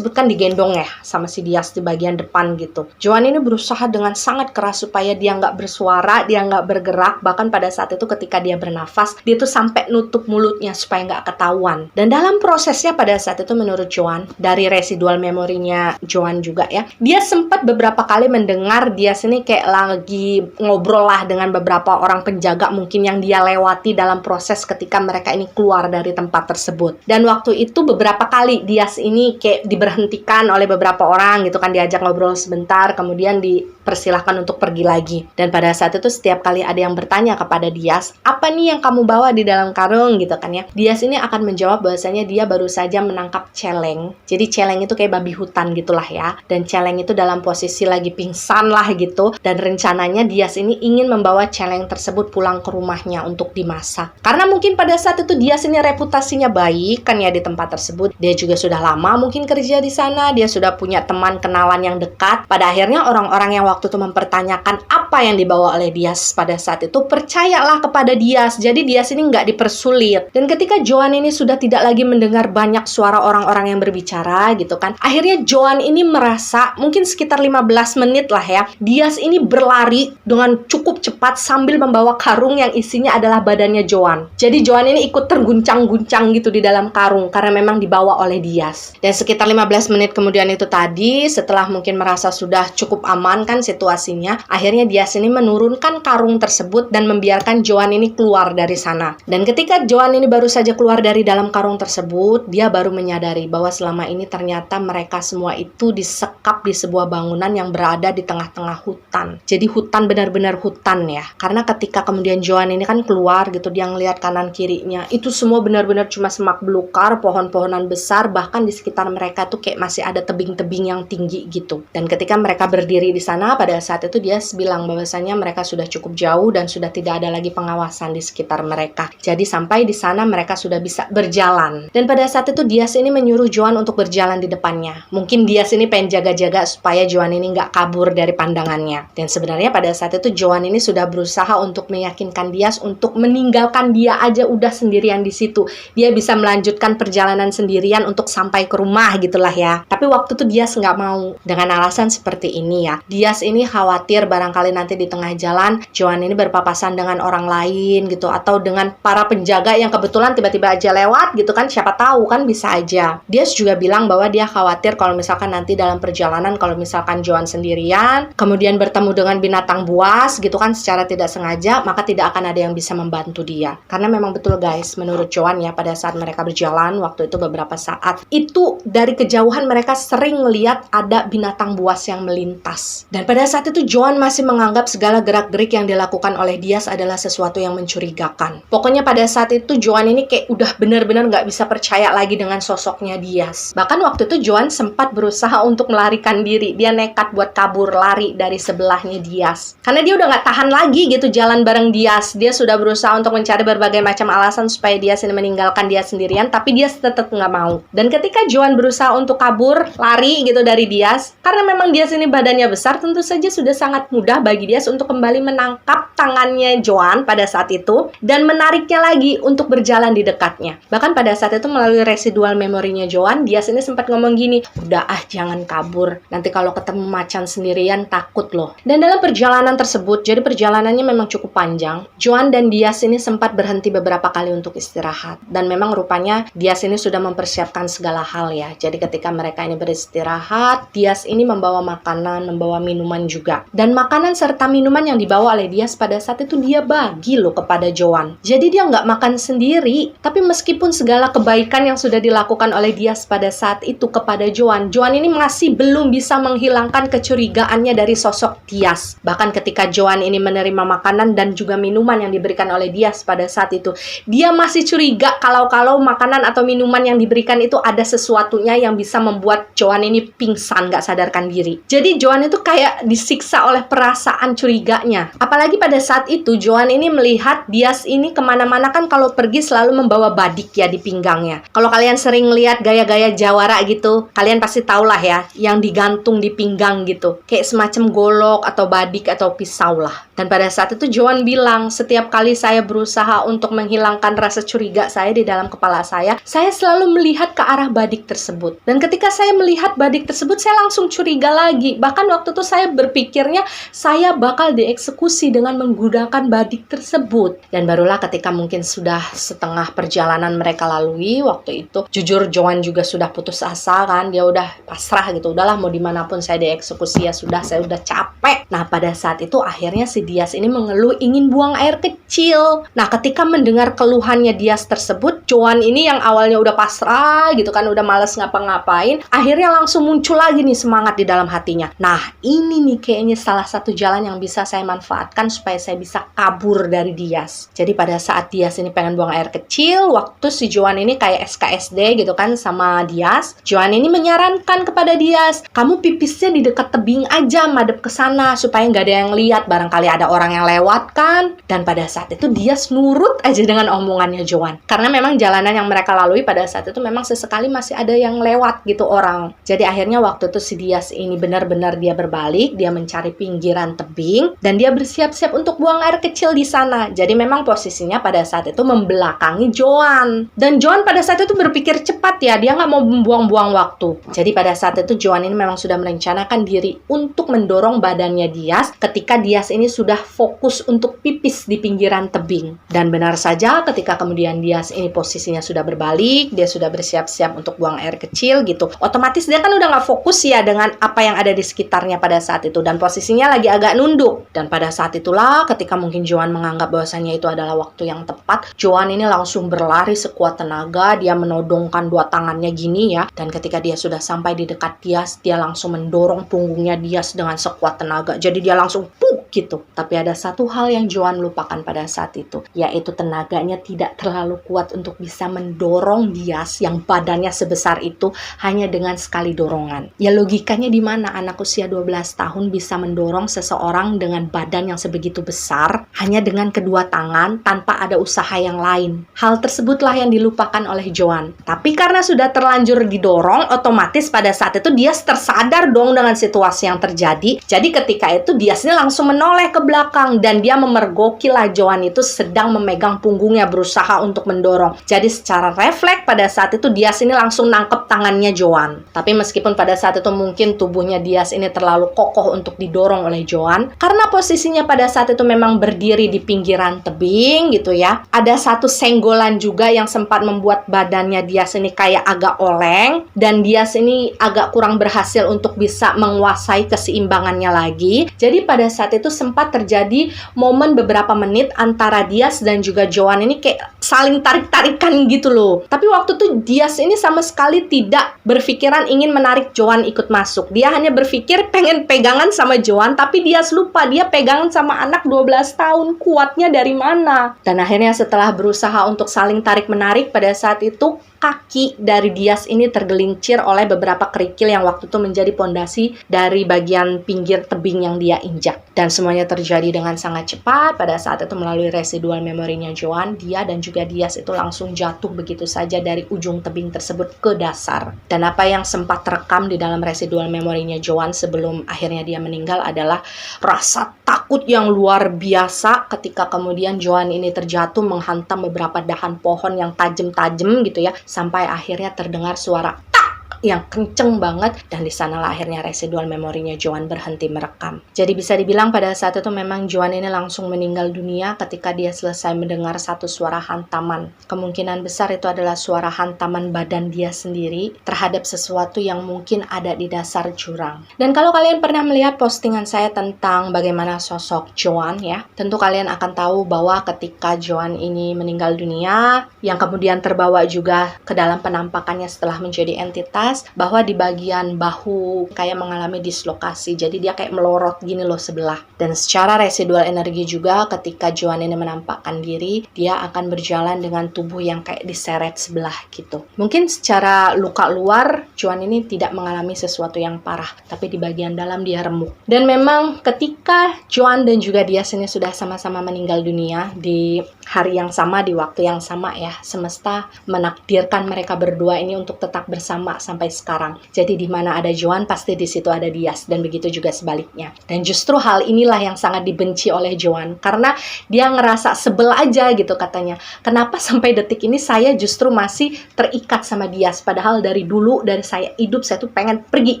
kan digendong ya sama si Diaz di bagian depan gitu. Joan ini berusaha dengan sangat keras supaya dia nggak bersuara, dia nggak bergerak. Bahkan pada saat itu ketika dia bernafas, dia tuh sampai nutup mulutnya supaya nggak ketahuan. Dan dalam prosesnya pada saat itu menurut Joan, dari residual memorinya Joan juga ya, dia sempat beberapa kali mendengar Diaz ini kayak lagi ngobrol lah dengan beberapa orang penjaga mungkin yang dia lewati dalam proses ketika mereka ini keluar dari tempat tersebut. Dan waktu itu beberapa kali Diaz ini kayak diberhentikan oleh beberapa orang gitu kan, diajak ngobrol sebentar, kemudian dipersilahkan untuk pergi lagi. Dan pada saat itu setiap kali ada yang bertanya kepada Diaz, apa nih yang kamu bawa di dalam karung gitu kan ya, Diaz ini akan menjawab bahwasanya dia baru saja menangkap celeng. Jadi celeng itu kayak babi hutan gitulah ya, dan celeng itu dalam posisi lagi pingsan lah gitu, dan rencananya Diaz ini ingin membawa celeng tersebut pulang ke rumahnya untuk dimasak. Karena mungkin pada saat itu Diaz ini reputasinya baik kan ya di tempat tersebut, dia juga sudah lama mungkin kerja di sana, dia sudah punya teman kenalan yang dekat. Pada akhirnya orang-orang yang waktu itu mempertanyakan apa yang dibawa oleh Diaz pada saat itu, percayalah kepada Diaz. Jadi Diaz ini nggak dipersulit. Dan ketika Joan ini sudah tidak lagi mendengar banyak suara orang-orang yang berbicara gitu kan, akhirnya Joan ini merasa mungkin sekitar 15 menit lah ya, Diaz ini berlari dengan cukup cepat lewat sambil membawa karung yang isinya adalah badannya Joan. Jadi Joan ini ikut terguncang-guncang gitu di dalam karung karena memang dibawa oleh Diaz. Dan sekitar 15 menit kemudian itu tadi, setelah mungkin merasa sudah cukup aman kan situasinya, akhirnya Diaz ini menurunkan karung tersebut dan membiarkan Joan ini keluar dari sana. Dan ketika Joan ini baru saja keluar dari dalam karung tersebut, dia baru menyadari bahwa selama ini ternyata mereka semua itu disekap di sebuah bangunan yang berada di tengah-tengah hutan. Jadi hutan, benar-benar hutan ya. Karena ketika kemudian Joan ini kan keluar gitu, dia ngelihat kanan kirinya, itu semua benar-benar cuma semak belukar, pohon-pohonan besar, bahkan di sekitar mereka tuh kayak masih ada tebing-tebing yang tinggi gitu. Dan ketika mereka berdiri di sana, pada saat itu dia bilang bahwasanya mereka sudah cukup jauh dan sudah tidak ada lagi pengawasan di sekitar mereka. Jadi sampai di sana mereka sudah bisa berjalan. Dan pada saat itu Diaz ini menyuruh Joan untuk berjalan di depannya. Mungkin Diaz ini pengen jaga-jaga supaya Joan ini nggak kabur dari pandangannya. Dan sebenarnya pada saat itu Joan ini sudah berusaha untuk meyakinkan Diaz untuk meninggalkan dia aja udah sendirian di situ. Dia bisa melanjutkan perjalanan sendirian untuk sampai ke rumah gitulah ya. Tapi waktu itu Diaz nggak mau dengan alasan seperti ini ya. Diaz ini khawatir barangkali nanti di tengah jalan Joan ini berpapasan dengan orang lain gitu, atau dengan para penjaga yang kebetulan tiba-tiba aja lewat gitu kan, siapa tahu kan, bisa aja. Diaz juga bilang bahwa dia khawatir kalau misalkan nanti dalam perjalanan kalau misalkan Joan sendirian kemudian bertemu dengan binatang buas gitu kan secara tidak sengaja, maka tidak akan ada yang bisa membantu dia. Karena memang betul guys, menurut Joan ya, pada saat mereka berjalan waktu itu beberapa saat itu dari kejauhan mereka sering melihat ada binatang buas yang melintas. Dan pada saat itu Joan masih menganggap segala gerak-gerik yang dilakukan oleh Diaz adalah sesuatu yang mencurigakan. Pokoknya pada saat itu Joan ini kayak udah benar-benar nggak bisa percaya lagi dengan sosoknya Diaz. Bahkan waktu itu Joan sempat berusaha untuk melarikan diri. Dia nekat buat kabur, lari dari sebelahnya Diaz. Karena dia udah nggak tahan lagi gitu jalan bareng Diaz. Dia sudah berusaha untuk mencari berbagai macam alasan supaya Diaz ini meninggalkan dia sendirian, tapi Diaz tetap nggak mau. Dan ketika Joan berusaha untuk kabur, lari gitu dari Diaz, karena memang Diaz ini badannya besar, tentu saja sudah sangat mudah bagi Diaz untuk kembali menangkap tangannya Joan pada saat itu dan menariknya lagi untuk berjalan di dekatnya. Bahkan pada saat itu melalui residual memorinya Joan, Diaz ini sempat ngomong gini, udah jangan kabur, nanti kalau ketemu macan sendirian takut loh. Dan dalam perjalanan tersebut, jadi perjalanannya memang cukup panjang, Joan dan Diaz ini sempat berhenti beberapa kali untuk istirahat. Dan memang rupanya Diaz ini sudah mempersiapkan segala hal ya. Jadi ketika mereka ini beristirahat, Diaz ini membawa makanan, membawa minuman juga. Dan makanan serta minuman yang dibawa oleh Diaz pada saat itu dia bagi loh kepada Joan. Jadi dia nggak makan sendiri, tapi meskipun segala kebaikan yang sudah dilakukan oleh Diaz pada saat itu kepada Joan, Joan ini masih belum bisa menghilangkan kecurigaannya dari sosok Diaz. Bahkan ketika Joan ini menerima makanan dan juga minuman yang diberikan oleh Diaz pada saat itu, dia masih curiga kalau makanan atau minuman yang diberikan itu ada sesuatunya yang bisa membuat Joan ini pingsan, nggak sadarkan diri. Jadi Joan itu kayak disiksa oleh perasaan curiganya. Apalagi pada saat itu Joan ini melihat Diaz ini kemana-mana kan kalau pergi selalu membawa badik ya di pinggangnya. Kalau kalian sering lihat gaya-gaya Jawara gitu, kalian pasti tahulah ya, yang digantung di pinggang gitu. Kayak semacam golok atau badik atau pisau lah. Dan pada saat itu Joan bilang, setiap kali saya berusaha untuk menghilangkan rasa curiga saya di dalam kepala saya selalu melihat ke arah badik tersebut. Dan ketika saya melihat badik tersebut, saya langsung curiga lagi. Bahkan waktu itu saya berpikirnya saya bakal dieksekusi dengan menggunakan badik tersebut. Dan barulah ketika mungkin sudah setengah perjalanan mereka lalui waktu itu, jujur Joan juga sudah putus asa kan, dia udah pasrah gitu, udahlah mau dimanapun saya dieksekusi ya sudah, saya udah capek. Nah pada saat itu akhirnya si Diaz ini mengeluh ingin buang air kecil. Nah ketika mendengar keluhannya Diaz tersebut, Joan ini yang awalnya udah pasrah gitu kan, udah males ngapa-ngapain, akhirnya langsung muncul lagi nih semangat di dalam hatinya. Nah ini nih kayaknya salah satu jalan yang bisa saya manfaatkan supaya saya bisa kabur dari Diaz. Jadi pada saat Diaz ini pengen buang air kecil, waktu si Joan ini kayak SKSD gitu kan sama Diaz, Joan ini menyarankan kepada Diaz, kamu pipisnya di dekat tebing aja, madep ke sana supaya nggak ada yang lihat, barangkali ada orang yang lewat kan. Dan pada saat itu Diaz nurut aja dengan omongannya Joan, karena memang jalanan yang mereka lalui pada saat itu memang sesekali masih ada yang lewat gitu orang. Jadi akhirnya waktu itu si Diaz ini benar-benar dia berbalik, dia mencari pinggiran tebing dan dia bersiap-siap untuk buang air kecil di sana. Jadi memang posisinya pada saat itu membelakangi Joan. Dan Joan pada saat itu berpikir cepat ya, dia nggak mau membuang-buang waktu. Jadi pada saat itu Joan ini memang sudah merencanakan diri untuk mendorong badannya Diaz ketika Diaz ini sudah fokus untuk pipis di pinggiran tebing. Dan benar saja ketika kemudian Dias ini posisinya sudah berbalik, dia sudah bersiap-siap untuk buang air kecil gitu. Otomatis dia kan udah nggak fokus ya dengan apa yang ada di sekitarnya pada saat itu. Dan posisinya lagi agak nunduk. Dan pada saat itulah ketika mungkin Joan menganggap bahwasanya itu adalah waktu yang tepat, Joan ini langsung berlari sekuat tenaga. Dia menodongkan dua tangannya gini ya. Dan ketika dia sudah sampai di dekat Dias, dia langsung mendorong punggungnya Dias dengan sekuat tenaga. Jadi dia langsung puk gitu. Tapi ada satu hal yang Joan lupakan pada saat itu, yaitu tenaganya tidak terlalu kuat untuk bisa mendorong Dias yang badannya sebesar itu hanya dengan sekali dorongan. Ya logikanya di mana anak usia 12 tahun bisa mendorong seseorang dengan badan yang sebegitu besar hanya dengan kedua tangan tanpa ada usaha yang lain. Hal tersebutlah yang dilupakan oleh Joan. Tapi karena sudah terlanjur didorong, otomatis pada saat itu Dias tersadar dong dengan situasi yang terjadi. Jadi ketika itu Dias ini langsung menoleh ke belakang dan dia memergokilah Joan itu sedang memegang punggungnya berusaha untuk mendorong. Jadi secara refleks pada saat itu Dias ini langsung nangkep tangannya Joan. Tapi meskipun pada saat itu mungkin tubuhnya Dias ini terlalu kokoh untuk didorong oleh Joan, karena posisinya pada saat itu memang berdiri di pinggiran tebing gitu ya. Ada satu senggolan juga yang sempat membuat badannya Dias ini kayak agak oleng dan Dias ini agak kurang berhasil untuk bisa menguasai keseimbangannya lagi. Jadi pada saat itu sempat terjadi momen beberapa menit antara Dias dan juga Joan ini kayak saling tarik-tarikan gitu loh. Tapi waktu itu Dias ini sama sekali tidak berpikiran ingin menarik Joan ikut masuk. Dia hanya berpikir pengen pegangan sama Joan, tapi Dias lupa dia pegangan sama anak 12 tahun, kuatnya dari mana. Dan akhirnya setelah berusaha untuk saling tarik-menarik, pada saat itu kaki dari Dias ini tergelincir oleh beberapa kerikil yang waktu itu menjadi pondasi dari bagian pinggir tebing yang dia injak. Dan semuanya terjadi dengan sangat cepat. Pada saat itu melalui residual memorinya Joan, dia dan juga Dias itu langsung jatuh begitu saja dari ujung tebing tersebut ke dasar. Dan apa yang sempat terekam di dalam residual memorinya Joan sebelum akhirnya dia meninggal adalah rasa takut yang luar biasa ketika kemudian Joan ini terjatuh menghantam beberapa dahan pohon yang tajam-tajam gitu ya, sampai akhirnya terdengar suara tak yang kenceng banget, dan di sanalah akhirnya residual memorinya Joan berhenti merekam. Jadi bisa dibilang pada saat itu memang Joan ini langsung meninggal dunia ketika dia selesai mendengar satu suara hantaman. Kemungkinan besar itu adalah suara hantaman badan dia sendiri terhadap sesuatu yang mungkin ada di dasar jurang. Dan kalau kalian pernah melihat postingan saya tentang bagaimana sosok Joan ya, tentu kalian akan tahu bahwa ketika Joan ini meninggal dunia, yang kemudian terbawa juga ke dalam penampakannya setelah menjadi entitas, bahwa di bagian bahu kayak mengalami dislokasi. Jadi dia kayak melorot gini loh sebelah. Dan secara residual energi juga ketika Joan ini menampakkan diri, dia akan berjalan dengan tubuh yang kayak diseret sebelah gitu. Mungkin secara luka luar Joan ini tidak mengalami sesuatu yang parah, tapi di bagian dalam dia remuk. Dan memang ketika Joan dan juga Dias ini sudah sama-sama meninggal dunia di hari yang sama, di waktu yang sama ya, semesta menakdirkan mereka berdua ini untuk tetap bersama sampai sekarang. Jadi di mana ada Joan, pasti di situ ada Dias, dan begitu juga sebaliknya. Dan justru hal inilah yang sangat dibenci oleh Joan, karena dia ngerasa sebel aja gitu katanya. Kenapa sampai detik ini saya justru masih terikat sama Dias, padahal dari dulu, dari saya hidup, saya tuh pengen pergi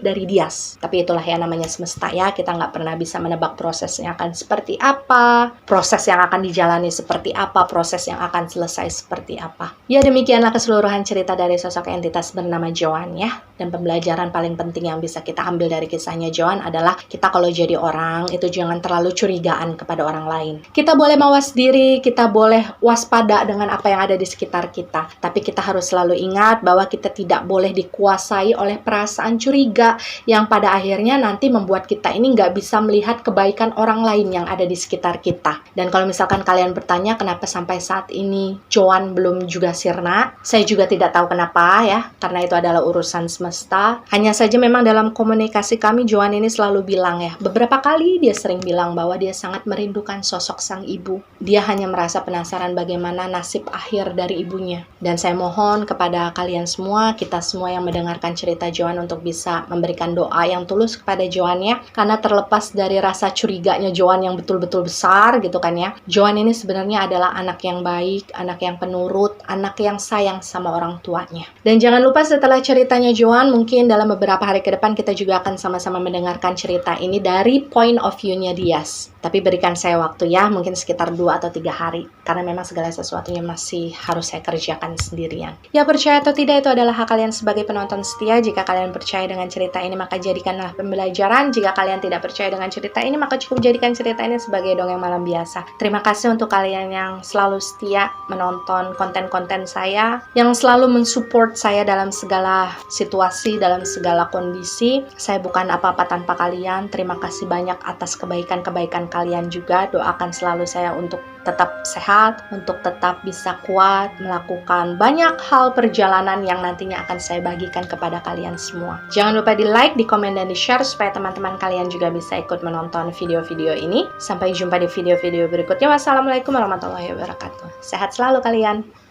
dari Dias. Tapi itulah ya namanya semesta ya, kita nggak pernah bisa menebak prosesnya akan seperti apa, proses yang akan dijalani seperti apa, proses yang akan selesai seperti apa. Ya demikianlah keseluruhan cerita dari sosok entitas bernama Joan ya. Dan pembelajaran paling penting yang bisa kita ambil dari kisahnya Joan adalah kita kalau jadi orang itu jangan terlalu curigaan kepada orang lain. Kita boleh mawas diri, kita boleh waspada dengan apa yang ada di sekitar kita. Tapi kita harus selalu ingat bahwa kita tidak boleh dikuasai oleh perasaan curiga yang pada akhirnya nanti membuat kita ini nggak bisa melihat kebaikan orang lain yang ada di sekitar kita. Dan kalau misalkan kalian bertanya kenapa sampai saat ini Joan belum juga sirna, saya juga tidak tahu kenapa ya, karena itu adalah urusan semesta. Hanya saja memang dalam komunikasi kami, Joan ini selalu bilang ya, beberapa kali dia sering bilang bahwa dia sangat merindukan sosok sang ibu. Dia hanya merasa penasaran bagaimana nasib akhir dari ibunya. Dan saya mohon kepada kalian semua, kita semua yang mendengarkan cerita Joan untuk bisa memberikan doa yang tulus kepada Joan ya, karena terlepas dari rasa curiganya Joan yang betul-betul besar gitu kan ya, Joan ini sebenarnya adalah anak yang baik, anak yang penurut, anak yang sayang sama orang tuanya. Dan jangan lupa setelah ceritanya Joan, teman-teman, mungkin dalam beberapa hari ke depan kita juga akan sama-sama mendengarkan cerita ini dari point of view-nya Dias. Tapi berikan saya waktu ya, mungkin sekitar 2 atau 3 hari. Karena memang segala sesuatunya masih harus saya kerjakan sendirian. Ya, percaya atau tidak itu adalah hak kalian sebagai penonton setia. Jika kalian percaya dengan cerita ini, maka jadikanlah pembelajaran. Jika kalian tidak percaya dengan cerita ini, maka cukup jadikan cerita ini sebagai dongeng malam biasa. Terima kasih untuk kalian yang selalu setia menonton konten-konten saya, yang selalu mensupport saya dalam segala situasi, dalam segala kondisi. Saya bukan apa-apa tanpa kalian. Terima kasih banyak atas kebaikan-kebaikan kalian juga. Doakan selalu saya untuk tetap sehat, untuk tetap bisa kuat, melakukan banyak hal perjalanan yang nantinya akan saya bagikan kepada kalian semua. Jangan lupa di like, di komen, dan di share supaya teman-teman kalian juga bisa ikut menonton video-video ini. Sampai jumpa di video-video berikutnya. Wassalamualaikum warahmatullahi wabarakatuh. Sehat selalu kalian.